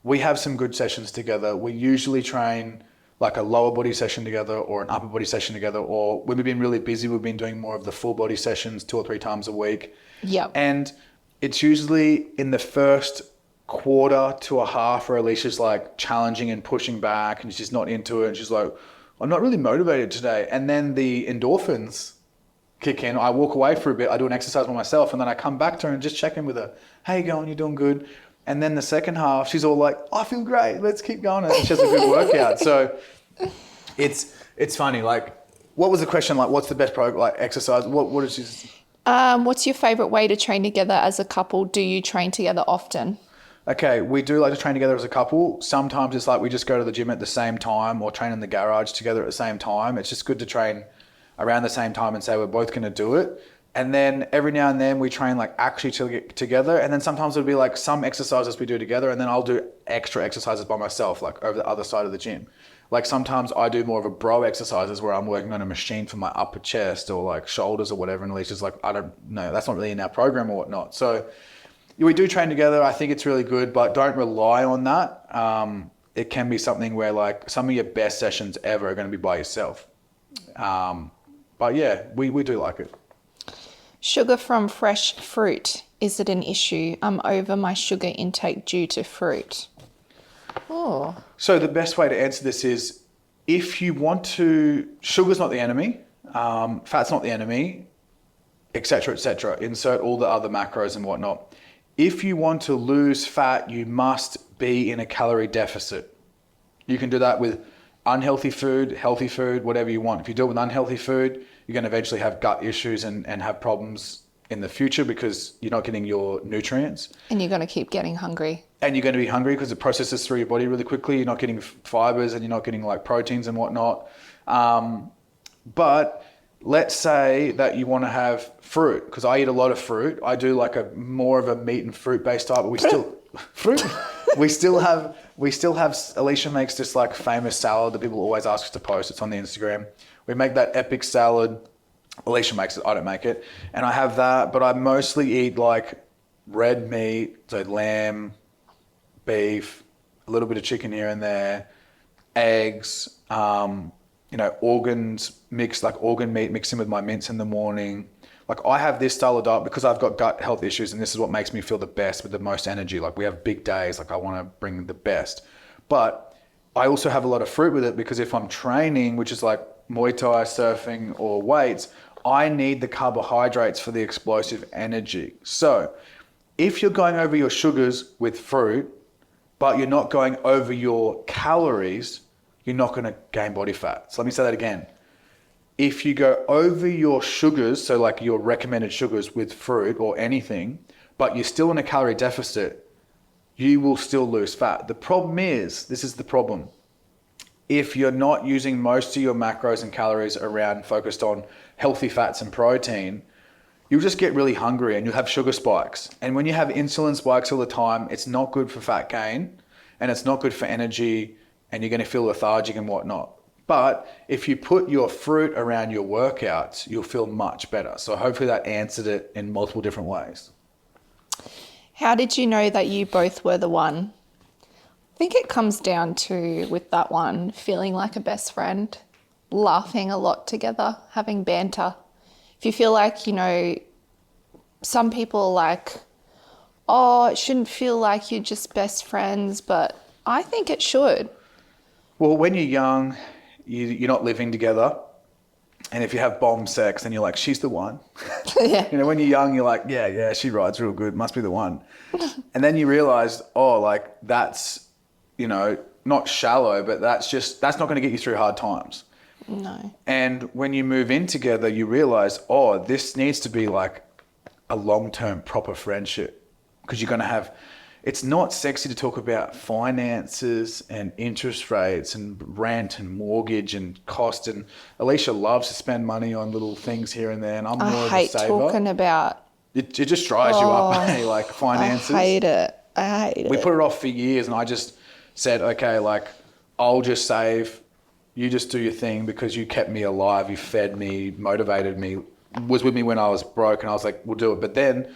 we have some good sessions together. We usually train like a lower body session together or an upper body session together. Or when we've been really busy, we've been doing more of the full body sessions 2 or 3 times a week. Yep. And it's usually in the first quarter to a half where Alicia's like challenging and pushing back and she's not into it. And she's like, I'm not really motivated today. And then the endorphins kick in. I walk away for a bit. I do an exercise by myself and then I come back to her and just check in with her. How you going? You doing good? And then the second half, she's all like, I feel great. Let's keep going. And she has a good workout. So it's funny. Like, what was the question? Like, what's the best exercise? What is she? What's your favorite way to train together as a couple? Do you train together often? Okay, we do like to train together as a couple. Sometimes it's like we just go to the gym at the same time or train in the garage together at the same time. It's just good to train around the same time and say we're both going to do it. And then every now and then we train like actually together. And then sometimes it'll be like some exercises we do together and then I'll do extra exercises by myself, like over the other side of the gym. Like sometimes I do more of a bro exercises where I'm working on a machine for my upper chest or like shoulders or whatever. And Alicia's like, I don't know, that's not really in our program or whatnot. So we do train together. I think it's really good, but don't rely on that. It can be something where like some of your best sessions ever are going to be by yourself. But yeah, we do like it. Sugar from fresh fruit. Is it an issue? I'm over my sugar intake due to fruit. Oh. So the best way to answer this is if you want to, sugar's not the enemy, fat's not the enemy, etc., etc. Insert all the other macros and whatnot. If you want to lose fat, you must be in a calorie deficit. You can do that with unhealthy food, healthy food, whatever you want. If you do it with unhealthy food, you're going to eventually have gut issues and have problems in the future because you're not getting your nutrients. And you're going to keep getting hungry. And you're going to be hungry because it processes through your body really quickly. You're not getting fibers and you're not getting like proteins and whatnot. But let's say that you want to have fruit, because I eat a lot of fruit. I do like a more of a meat and fruit based diet, but we still have Alicia makes this like famous salad that people always ask us to post. It's on the Instagram. We make that epic salad. Alicia makes it, I don't make it. And I have that, but I mostly eat like red meat, so lamb, beef, a little bit of chicken here and there, eggs, organs mixed, like organ meat mixed in with my mince in the morning, like I have this style of diet because I've got gut health issues and this is what makes me feel the best with the most energy. Like we have big days, like I want to bring the best. But I also have a lot of fruit with it because if I'm training, which is like Muay Thai, surfing or weights, I need the carbohydrates for the explosive energy. So if you're going over your sugars with fruit, but you're not going over your calories, you're not going to gain body fat. So let me say that again. If you go over your sugars, so like your recommended sugars with fruit or anything, but you're still in a calorie deficit, you will still lose fat. The problem is, this is the problem. If you're not using most of your macros and calories around focused on healthy fats and protein, you'll just get really hungry and you'll have sugar spikes. And when you have insulin spikes all the time, it's not good for fat gain and it's not good for energy and you're going to feel lethargic and whatnot. But if you put your fruit around your workouts, you'll feel much better. So hopefully that answered it in multiple different ways. How did you know that you both were the one? I think it comes down to, with that one, feeling like a best friend, laughing a lot together, having banter. If you feel like, you know, some people are like, oh, it shouldn't feel like you're just best friends, but I think it should. Well, when you're young, you're not living together. And if you have bomb sex, then you're like, she's the one. Yeah. You know, when you're young, you're like, yeah, she rides real good. Must be the one. And then you realize, oh, like that's, you know, not shallow, but that's not going to get you through hard times. No. And when you move in together, you realize, oh, this needs to be like a long-term proper friendship because you're going to have, it's not sexy to talk about finances and interest rates and rent and mortgage and cost. And Alicia loves to spend money on little things here and there. And I'm more of a saver. I hate talking about. It just dries you up, eh? Like finances. I hate it. We put it off for years and I just said, okay, like I'll just save. You just do your thing because you kept me alive. You fed me, motivated me, was with me when I was broke. And I was like, we'll do it. But then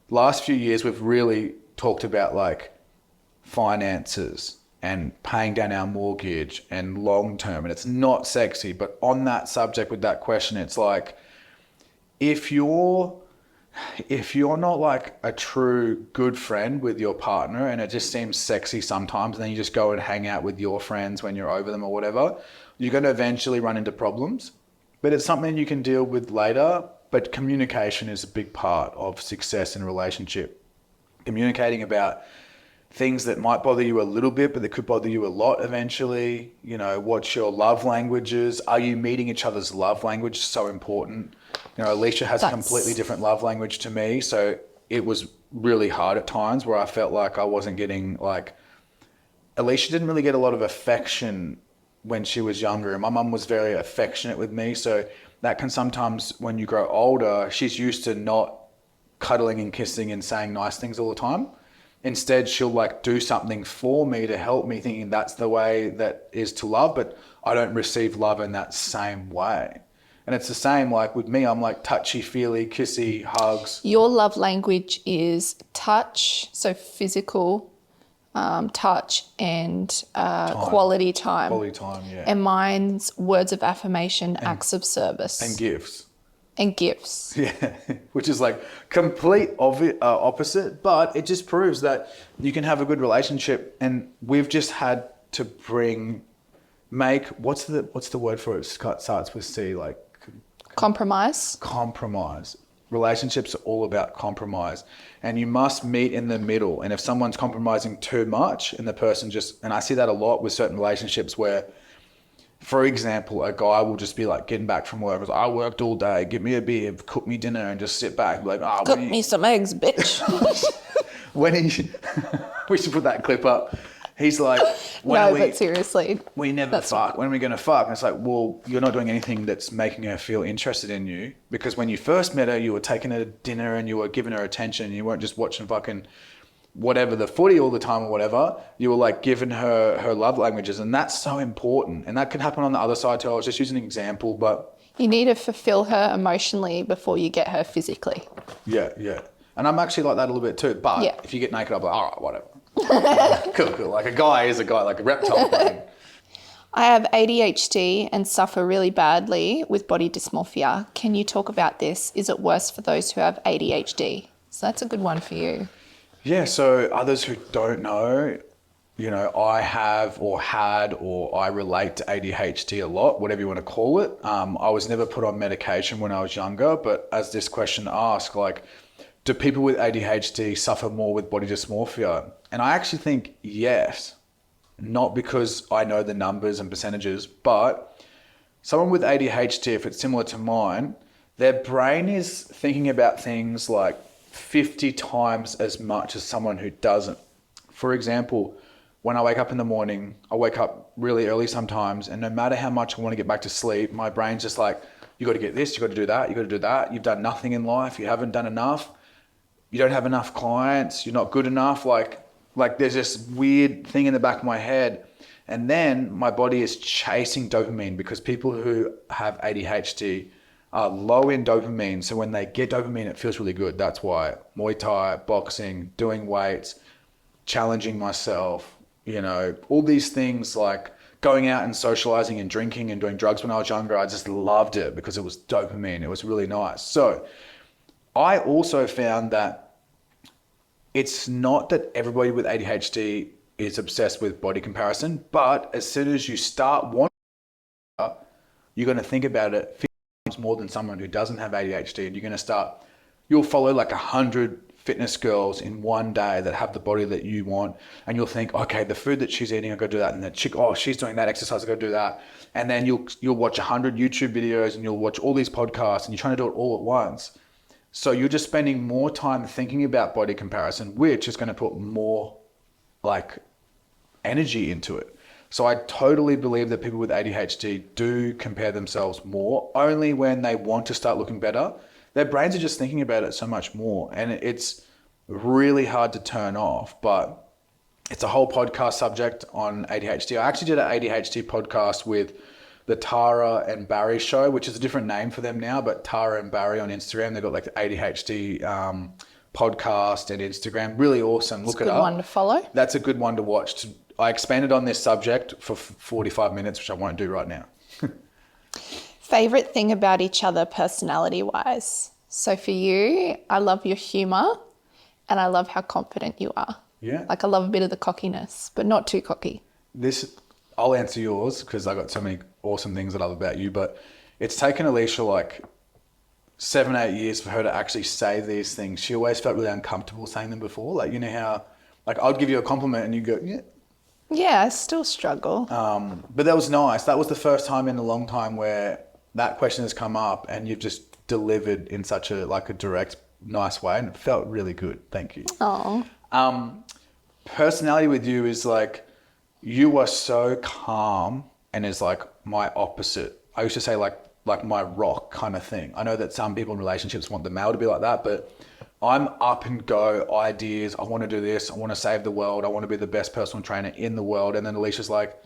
last few years, we've really talked about like finances and paying down our mortgage and long term. And it's not sexy. But on that subject with that question, it's like, if you're not like a true good friend with your partner and it just seems sexy sometimes and then you just go and hang out with your friends when you're over them or whatever, you're going to eventually run into problems. But it's something you can deal with later. But communication is a big part of success in a relationship. Communicating about things that might bother you a little bit, but that could bother you a lot eventually. You know, what's your love languages? Are you meeting each other's love language? So important. You know, Alicia has a completely different love language to me. So it was really hard at times where I felt like I wasn't getting like, Alicia didn't really get a lot of affection when she was younger. And my mum was very affectionate with me. So that can sometimes, when you grow older, she's used to not cuddling and kissing and saying nice things all the time. Instead, she'll like do something for me to help me, thinking that's the way that is to love, but I don't receive love in that same way. And it's the same like with me, I'm like touchy-feely, kissy, hugs. Your love language is touch, so physical touch and quality time. Quality time, yeah. And mine's words of affirmation, acts of service. And gifts. And gifts. Yeah, which is like complete opposite, but it just proves that you can have a good relationship. And we've just had to what's the word for it? It starts with C, like compromise. Compromise. Relationships are all about compromise, and you must meet in the middle. And if someone's compromising too much, and the person and I see that a lot with certain relationships where, for example, a guy will just be like getting back from work. Like, I worked all day. Give me a beer, cook me dinner, and just sit back. Like, cook me some eggs, bitch. We should put that clip up. He's like, but seriously, we never fuck. When are we going to fuck? And it's like, well, you're not doing anything that's making her feel interested in you, because when you first met her, you were taking her to dinner and you were giving her attention. And you weren't just watching fucking whatever, the footy all the time or whatever. You were like giving her love languages, and that's so important. And that can happen on the other side too. I was just using an example, but you need to fulfill her emotionally before you get her physically. Yeah. And I'm actually like that a little bit too. But if you get naked, I'm like, all right, whatever. Cool. Like a guy is a guy, like a reptile thing. I have ADHD and suffer really badly with body dysmorphia. Can you talk about this? Is it worse for those who have ADHD? So that's a good one for you. Yeah, so others who don't know, I have or had or I relate to ADHD a lot, whatever you want to call it. I was never put on medication when I was younger, but as this question asks, like, do people with ADHD suffer more with body dysmorphia? And I actually think yes, not because I know the numbers and percentages, but someone with ADHD, if it's similar to mine, their brain is thinking about things like 50 times as much as someone who doesn't. For example, when I wake up in the morning, I wake up really early sometimes, and no matter how much I want to get back to sleep, my brain's just like, you got to get this, you got to do that, you got to do that. You've done nothing in life. You haven't done enough. You don't have enough clients. You're not good enough. Like there's this weird thing in the back of my head. And then my body is chasing dopamine because people who have ADHD are low in dopamine. So when they get dopamine, it feels really good. That's why Muay Thai, boxing, doing weights, challenging myself, all these things like going out and socializing and drinking and doing drugs when I was younger. I just loved it because it was dopamine. It was really nice. So I also found that it's not that everybody with ADHD is obsessed with body comparison, but as soon as you start wanting, you're going to think about it 50 times more than someone who doesn't have ADHD. And you're going to you'll follow like 100 fitness girls in one day that have the body that you want. And you'll think, okay, the food that she's eating, I go do that. And the chick, oh, she's doing that exercise, I go do that. And then you'll watch 100 YouTube videos and you'll watch all these podcasts and you're trying to do it all at once. So you're just spending more time thinking about body comparison, which is going to put more like energy into it. So I totally believe that people with ADHD do compare themselves more, only when they want to start looking better. Their brains are just thinking about it so much more, and it's really hard to turn off, but it's a whole podcast subject on ADHD. I actually did an ADHD podcast with the Tara and Barry show, which is a different name for them now, but Tara and Barry on Instagram, they've got like the ADHD podcast and Instagram. Really awesome. Look it up. Good one to follow. That's a good one to watch. I expanded on this subject for 45 minutes, which I won't do right now. Favorite thing about each other personality-wise? So for you, I love your humor and I love how confident you are. Yeah. Like I love a bit of the cockiness, but not too cocky. I'll answer yours because I got so many awesome things that I love about you, but it's taken Alicia like 7-8 years for her to actually say these things. She always felt really uncomfortable saying them before. Like, how, like I'd give you a compliment and you go, yeah. Yeah, I still struggle. But that was nice. That was the first time in a long time where that question has come up and you've just delivered in such a direct, nice way, and it felt really good. Thank you. Oh. Personality with you is like, you are so calm and is like my opposite. I used to say like my rock kind of thing. I know that some people in relationships want the male to be like that, but I'm up and go ideas. I want to do this. I want to save the world. I want to be the best personal trainer in the world. And then Alicia's like,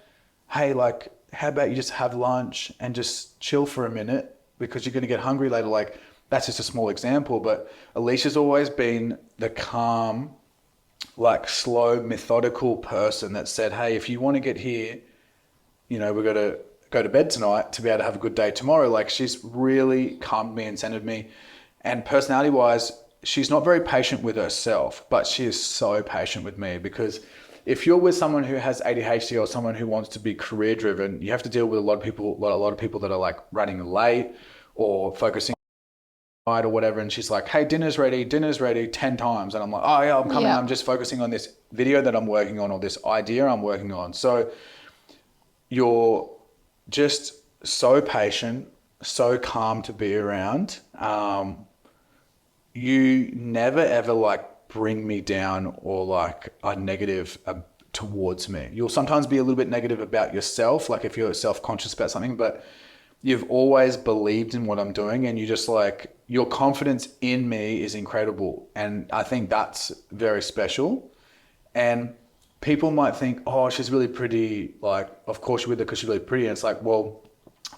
hey, like, how about you just have lunch and just chill for a minute because you're going to get hungry later. Like, that's just a small example, but Alicia's always been the calm, like slow, methodical person that said, hey, if you want to get here, we've got to go to bed tonight to be able to have a good day tomorrow. Like, she's really calmed me and centered me. And personality wise, she's not very patient with herself, but she is so patient with me, because if you're with someone who has ADHD or someone who wants to be career driven, you have to deal with a lot of people that are like running late or focusing or whatever. And she's like, hey, dinner's ready 10 times. And I'm like, oh yeah, I'm coming. Yeah. I'm just focusing on this video that I'm working on or this idea I'm working on. So you're just so patient, so calm to be around. You never ever like bring me down or like are negative towards me. You'll sometimes be a little bit negative about yourself, like if you're self-conscious about something, but you've always believed in what I'm doing, and you just like, your confidence in me is incredible. And I think that's very special. And people might think, oh, she's really pretty. Like, of course you're with her because she's really pretty. And it's like, well,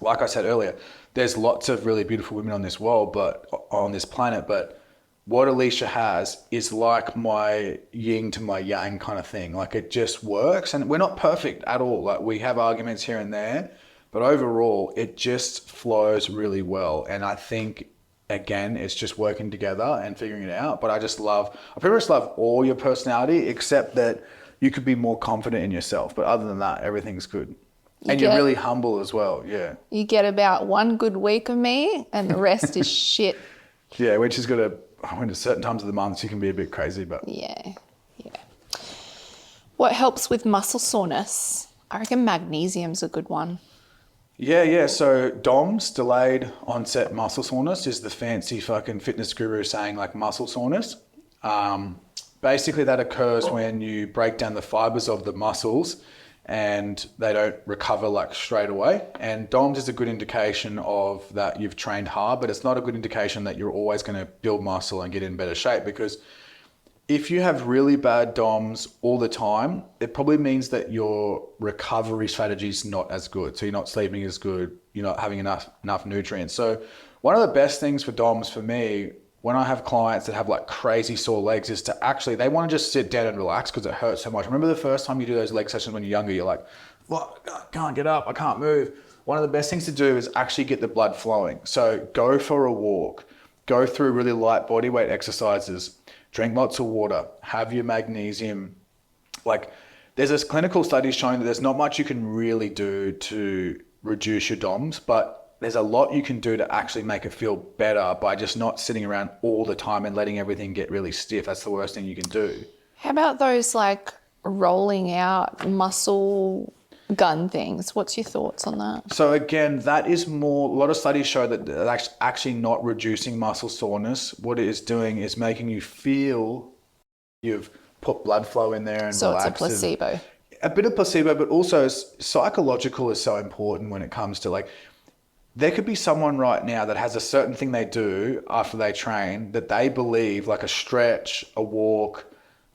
like I said earlier, there's lots of really beautiful women on this world, but on this planet, but what Alicia has is like my yin to my yang kind of thing. Like it just works, and we're not perfect at all. Like we have arguments here and there, but overall it just flows really well. And I think again, it's just working together and figuring it out. But I pretty much love all your personality, except that you could be more confident in yourself. But other than that, everything's good. And you're really humble as well. Yeah. You get about one good week of me and the rest is shit. Yeah, which is good. When at certain times of the months you can be a bit crazy, but yeah. What helps with muscle soreness? I reckon magnesium's a good one. Yeah. So DOMS, delayed onset muscle soreness, is the fancy fucking fitness guru saying like muscle soreness. Basically that occurs when you break down the fibers of the muscles and they don't recover like straight away. And DOMS is a good indication of that you've trained hard, but it's not a good indication that you're always going to build muscle and get in better shape, because if you have really bad DOMS all the time, it probably means that your recovery strategy is not as good. So you're not sleeping as good, you're not having enough nutrients. So one of the best things for DOMS for me, when I have clients that have like crazy sore legs, is to actually, they want to just sit down and relax because it hurts so much. Remember the first time you do those leg sessions when you're younger, you're like, well, I can't get up, I can't move. One of the best things to do is actually get the blood flowing. So go for a walk, go through really light body weight exercises, drink lots of water, have your magnesium. Like there's this clinical study showing that there's not much you can really do to reduce your DOMS, but there's a lot you can do to actually make it feel better by just not sitting around all the time and letting everything get really stiff. That's the worst thing you can do. How about those like rolling out muscle gun things? What's your thoughts on that? So again, that is more, a lot of studies show that that's actually not reducing muscle soreness. What it is doing is making you feel you've put blood flow in there and so relax. It's a placebo. A bit of placebo, but also psychological is so important when it comes to like, there could be someone right now that has a certain thing they do after they train that they believe, like a stretch, a walk,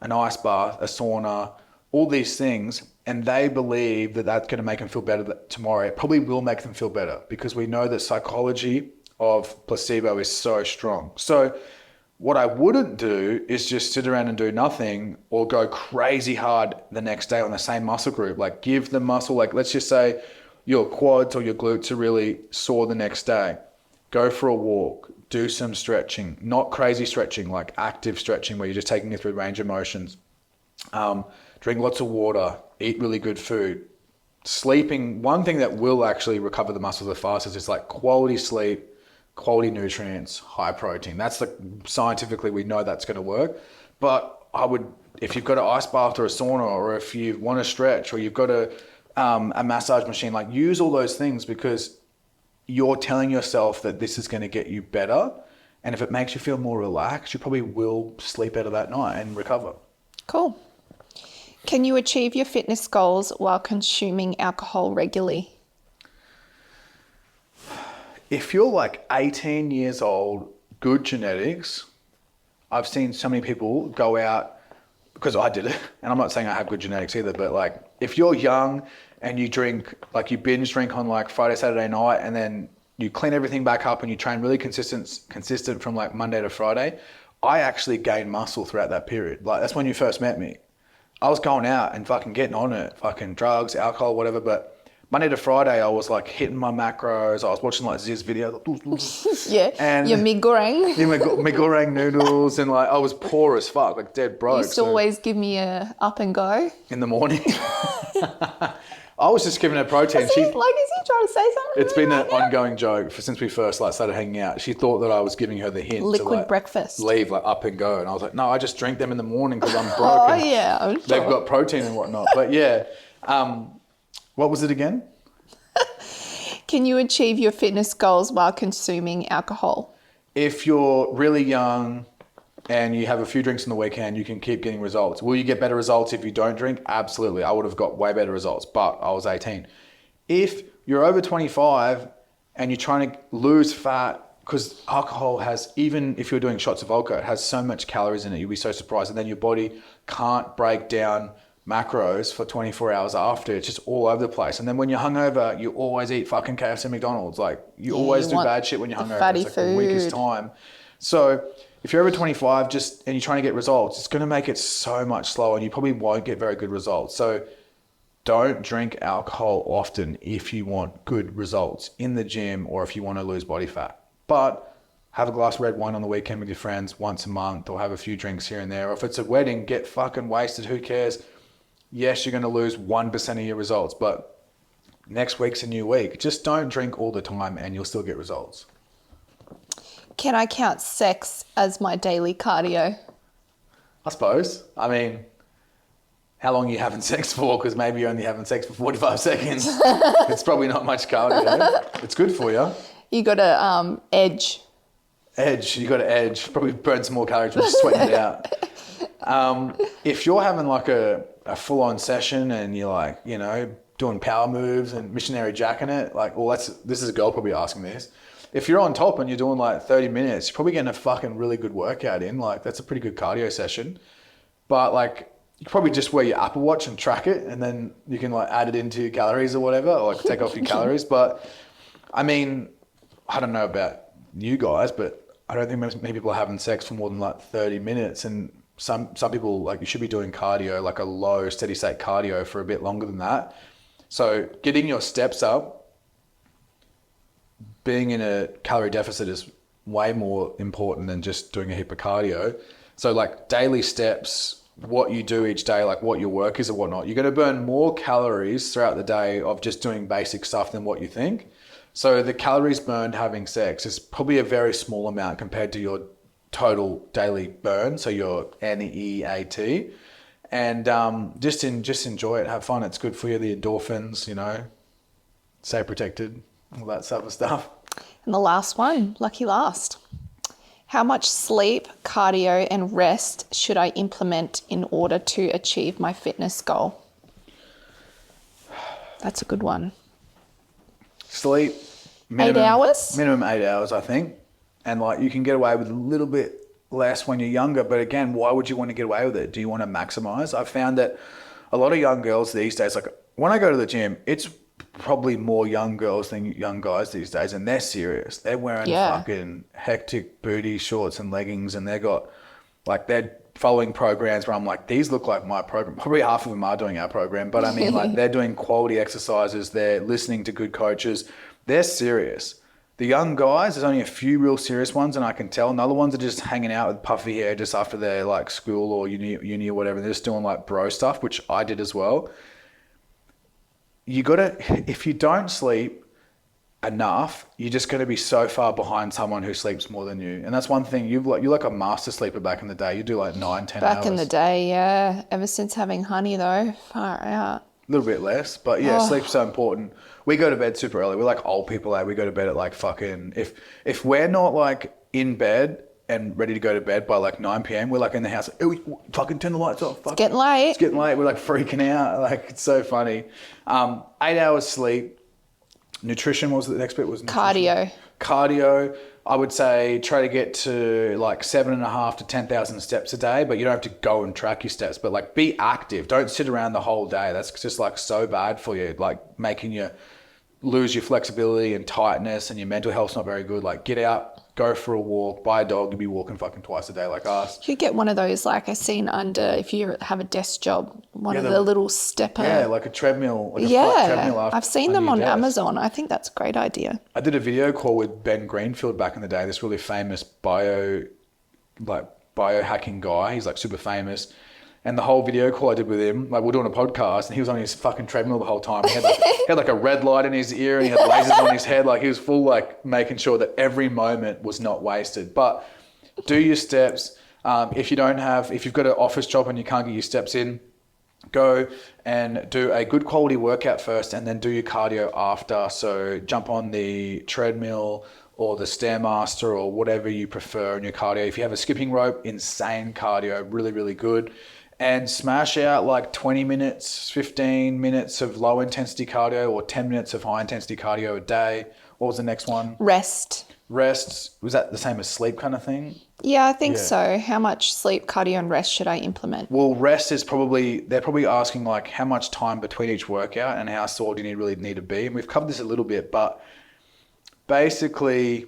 an ice bath, a sauna, all these things, and they believe that that's going to make them feel better tomorrow. It probably will make them feel better because we know that psychology of placebo is so strong. So what I wouldn't do is just sit around and do nothing or go crazy hard the next day on the same muscle group. Like give the muscle, like let's just say your quads or your glutes are really sore the next day. Go for a walk, do some stretching, not crazy stretching, like active stretching where you're just taking it through range of motions. Drink lots of water, eat really good food. Sleeping, one thing that will actually recover the muscles the fastest is like quality sleep, quality nutrients, high protein. That's the, scientifically we know that's going to work. But I would, if you've got an ice bath or a sauna, or if you want to stretch, or you've got a massage machine, like use all those things because you're telling yourself that this is going to get you better. And if it makes you feel more relaxed, you probably will sleep better that night and recover. Cool. Can you achieve your fitness goals while consuming alcohol regularly? If you're like 18 years old, good genetics, I've seen so many people go out, because I did it, and I'm not saying I have good genetics either, but like if you're young and you drink, like you binge drink on like Friday, Saturday night, and then you clean everything back up and you train really consistent from like Monday to Friday, I actually gained muscle throughout that period. Like that's when you first met me. I was going out and fucking getting on it, fucking drugs, alcohol, whatever, but Monday to Friday, I was like hitting my macros. I was watching like Ziz videos. Yeah, and your mee goreng. Yeah, my goreng noodles, and like I was poor as fuck, like dead broke. You used to always give me a up and go. In the morning. I was just giving her protein. Is he trying to say something? It's been an ongoing joke since we first like started hanging out. She thought that I was giving her the hint liquid to like breakfast, leave like up and go, and I was like, no, I just drink them in the morning because I'm broke. Oh yeah, I'm sure. They've got protein and whatnot. But yeah, what was it again? Can you achieve your fitness goals while consuming alcohol? If you're really young and you have a few drinks in the weekend, you can keep getting results. Will you get better results if you don't drink? Absolutely. I would have got way better results, but I was 18. If you're over 25 and you're trying to lose fat, because alcohol has, even if you're doing shots of vodka, it has so much calories in it, you'll be so surprised. And then your body can't break down macros for 24 hours after. It's just all over the place. And then when you're hungover, you always eat fucking KFC and McDonald's. Like you always do bad shit when you're hungover. Fatty it's like food. the weakest time. So if you're over 25 and you're trying to get results, it's going to make it so much slower and you probably won't get very good results. So don't drink alcohol often if you want good results in the gym or if you want to lose body fat. But have a glass of red wine on the weekend with your friends once a month, or have a few drinks here and there. Or if it's a wedding, get fucking wasted. Who cares? Yes, you're going to lose 1% of your results, but next week's a new week. Just don't drink all the time and you'll still get results. Can I count sex as my daily cardio? I suppose. I mean, how long are you having sex for? Because maybe you're only having sex for 45 seconds. It's probably not much cardio. It's good for you. You got to edge. You got to edge. Probably burn some more calories from just sweating it out. If you're having like a full-on session and you're like, you know, doing power moves and missionary jacking it, like, well, this is a girl probably asking this. If you're on top and you're doing like 30 minutes, you're probably getting a fucking really good workout in. Like, that's a pretty good cardio session. But like, you could probably just wear your Apple Watch and track it, and then you can like add it into your calories or whatever, or like take off your calories. But I mean, I don't know about you guys, but I don't think many people are having sex for more than like 30 minutes. And some people, like, you should be doing cardio, like a low steady state cardio for a bit longer than that. So getting your steps up, being in a calorie deficit is way more important than just doing a heap of cardio. So like daily steps, what you do each day, like what your work is or whatnot, you're going to burn more calories throughout the day of just doing basic stuff than what you think. So the calories burned having sex is probably a very small amount compared to your total daily burn. So your NEAT, and just enjoy it, have fun. It's good for you. The endorphins, you know, stay protected, all that sort of stuff. And the last one, lucky last. How much sleep, cardio, and rest should I implement in order to achieve my fitness goal? That's a good one. Sleep. 8 hours? Minimum 8 hours, I think. And like, you can get away with a little bit less when you're younger. But again, why would you want to get away with it? Do you want to maximize? I've found that a lot of young girls these days, like when I go to the gym, it's probably more young girls than young guys these days, and they're serious. They're wearing fucking hectic booty shorts and leggings, and they're following programs where I'm like, these look like my program. Probably half of them are doing our program, but I mean, like, they're doing quality exercises. They're listening to good coaches. They're serious. The young guys, there's only a few real serious ones, and I can tell. And other ones are just hanging out with puffy hair just after their like school or uni or whatever. They're just doing like bro stuff, which I did as well. If you don't sleep enough, you're just going to be so far behind someone who sleeps more than you. And that's one thing. You're like a master sleeper back in the day. You do like 9-10 hours. Back in the day, yeah. Ever since having honey though, far out. A little bit less, but yeah, sleep's so important. We go to bed super early. We're like old people, we go to bed at like fucking, if we're not like in bed and ready to go to bed by like 9 p.m, we're like in the house, like, we fucking turn the lights off. It's getting late. It's getting late. We're like freaking out. Like, it's so funny. 8 hours sleep. Nutrition, what was the next bit? Was nutrition? Cardio. I would say try to get to like 7.5 to 10,000 steps a day, but you don't have to go and track your steps, but like be active. Don't sit around the whole day. That's just like so bad for you. Like making you lose your flexibility and tightness, and your mental health's not very good. Like, get out, go for a walk, buy a dog. You'll be walking fucking twice a day like us. You get one of those, like I seen under, if you have a desk job, one of the little stepper. Yeah, like a treadmill. Like a flat treadmill I've seen them on Amazon. I think that's a great idea. I did a video call with Ben Greenfield back in the day, this really famous biohacking guy. He's like super famous. And the whole video call I did with him, like, we're doing a podcast, and he was on his fucking treadmill the whole time. He had like a red light in his ear, and he had lasers on his head. Like, he was full, like, making sure that every moment was not wasted. But do your steps. If you've got an office job and you can't get your steps in, go and do a good quality workout first, and then do your cardio after. So jump on the treadmill or the Stairmaster or whatever you prefer in your cardio. If you have a skipping rope, insane cardio, really, really good. And smash out like 20 minutes, 15 minutes of low intensity cardio, or 10 minutes of high intensity cardio a day. What was the next one? Rest. Was that the same as sleep kind of thing? Yeah, I think so. How much sleep, cardio, and rest should I implement? Well, rest is they're probably asking like how much time between each workout and how sore do you really need to be. And we've covered this a little bit, but basically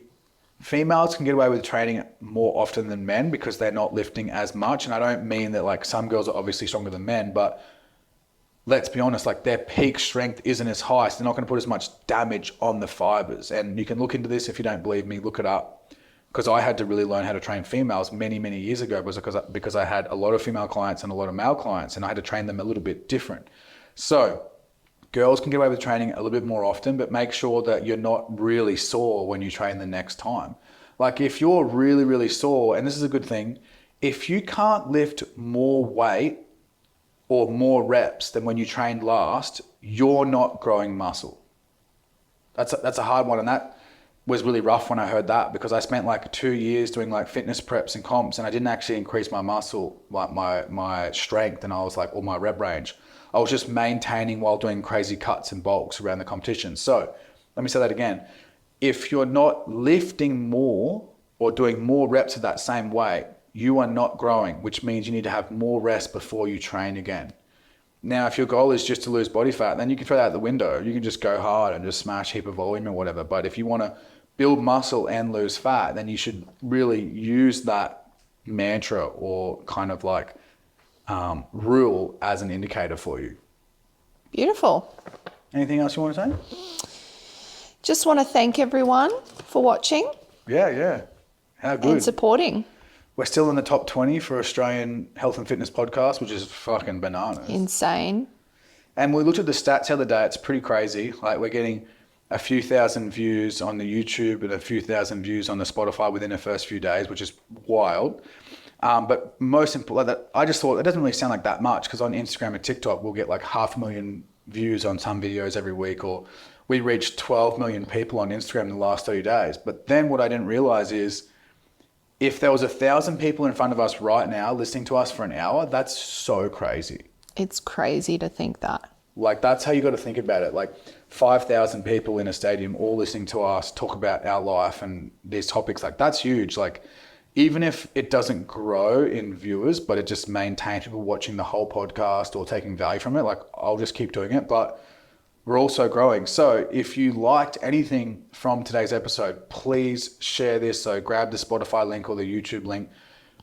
females can get away with training more often than men because they're not lifting as much. And I don't mean that like some girls are obviously stronger than men, but let's be honest, like their peak strength isn't as high. So they're not going to put as much damage on the fibers. And you can look into this if you don't believe me, look it up. Because I had to really learn how to train females many, many years ago because I had a lot of female clients and a lot of male clients, and I had to train them a little bit different. So girls can get away with training a little bit more often, but make sure that you're not really sore when you train the next time. Like if you're really, really sore, and this is a good thing, if you can't lift more weight or more reps than when you trained last, you're not growing muscle. That's a hard one, and that was really rough when I heard that because I spent like 2 years doing like fitness preps and comps, and I didn't actually increase my muscle, like my strength, and I was like, or my rep range. I was just maintaining while doing crazy cuts and bulks around the competition. So let me say that again. If you're not lifting more or doing more reps of that same weight, you are not growing, which means you need to have more rest before you train again. Now, if your goal is just to lose body fat, then you can throw that out the window. You can just go hard and just smash heap of volume or whatever. But if you want to build muscle and lose fat, then you should really use that mantra or kind of like rule as an indicator for you. Beautiful. Anything else you want to say? Just want to thank everyone for watching Yeah. How good. and supporting. We're still in the top 20 for Australian health and fitness podcast, which is fucking bananas. Insane. And we looked at the stats the other day. It's pretty crazy. Like we're getting a few thousand views on the YouTube and a few thousand views on the Spotify within the first few days, which is wild. But most important, I just thought it doesn't really sound like that much because on Instagram and TikTok, we'll get like 500,000 views on some videos every week, or we reached 12 million people on Instagram in the last 30 days. But then what I didn't realize is if there was 1,000 people in front of us right now listening to us for an hour, that's so crazy. It's crazy to think that. Like that's how you got to think about it. Like 5,000 people in a stadium all listening to us talk about our life and these topics, like that's huge. Like even if it doesn't grow in viewers, but it just maintains people watching the whole podcast or taking value from it, like I'll just keep doing it. But we're also growing. So if you liked anything from today's episode, please share this. So grab the Spotify link or the YouTube link,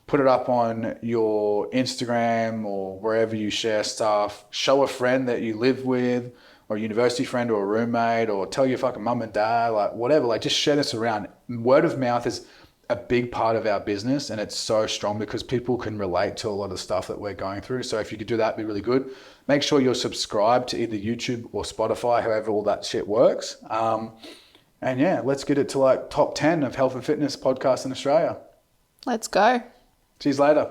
put it up on your Instagram or wherever you share stuff. Show a friend that you live with, or a university friend or a roommate, or tell your fucking mum and dad, like whatever, like just share this around. Word of mouth is a big part of our business, and it's so strong because people can relate to a lot of stuff that we're going through. So if you could do that, it'd be really good. Make sure you're subscribed to either YouTube or Spotify, however all that shit works. And yeah, let's get it to like top 10 of health and fitness podcasts in Australia. Let's go. See you later.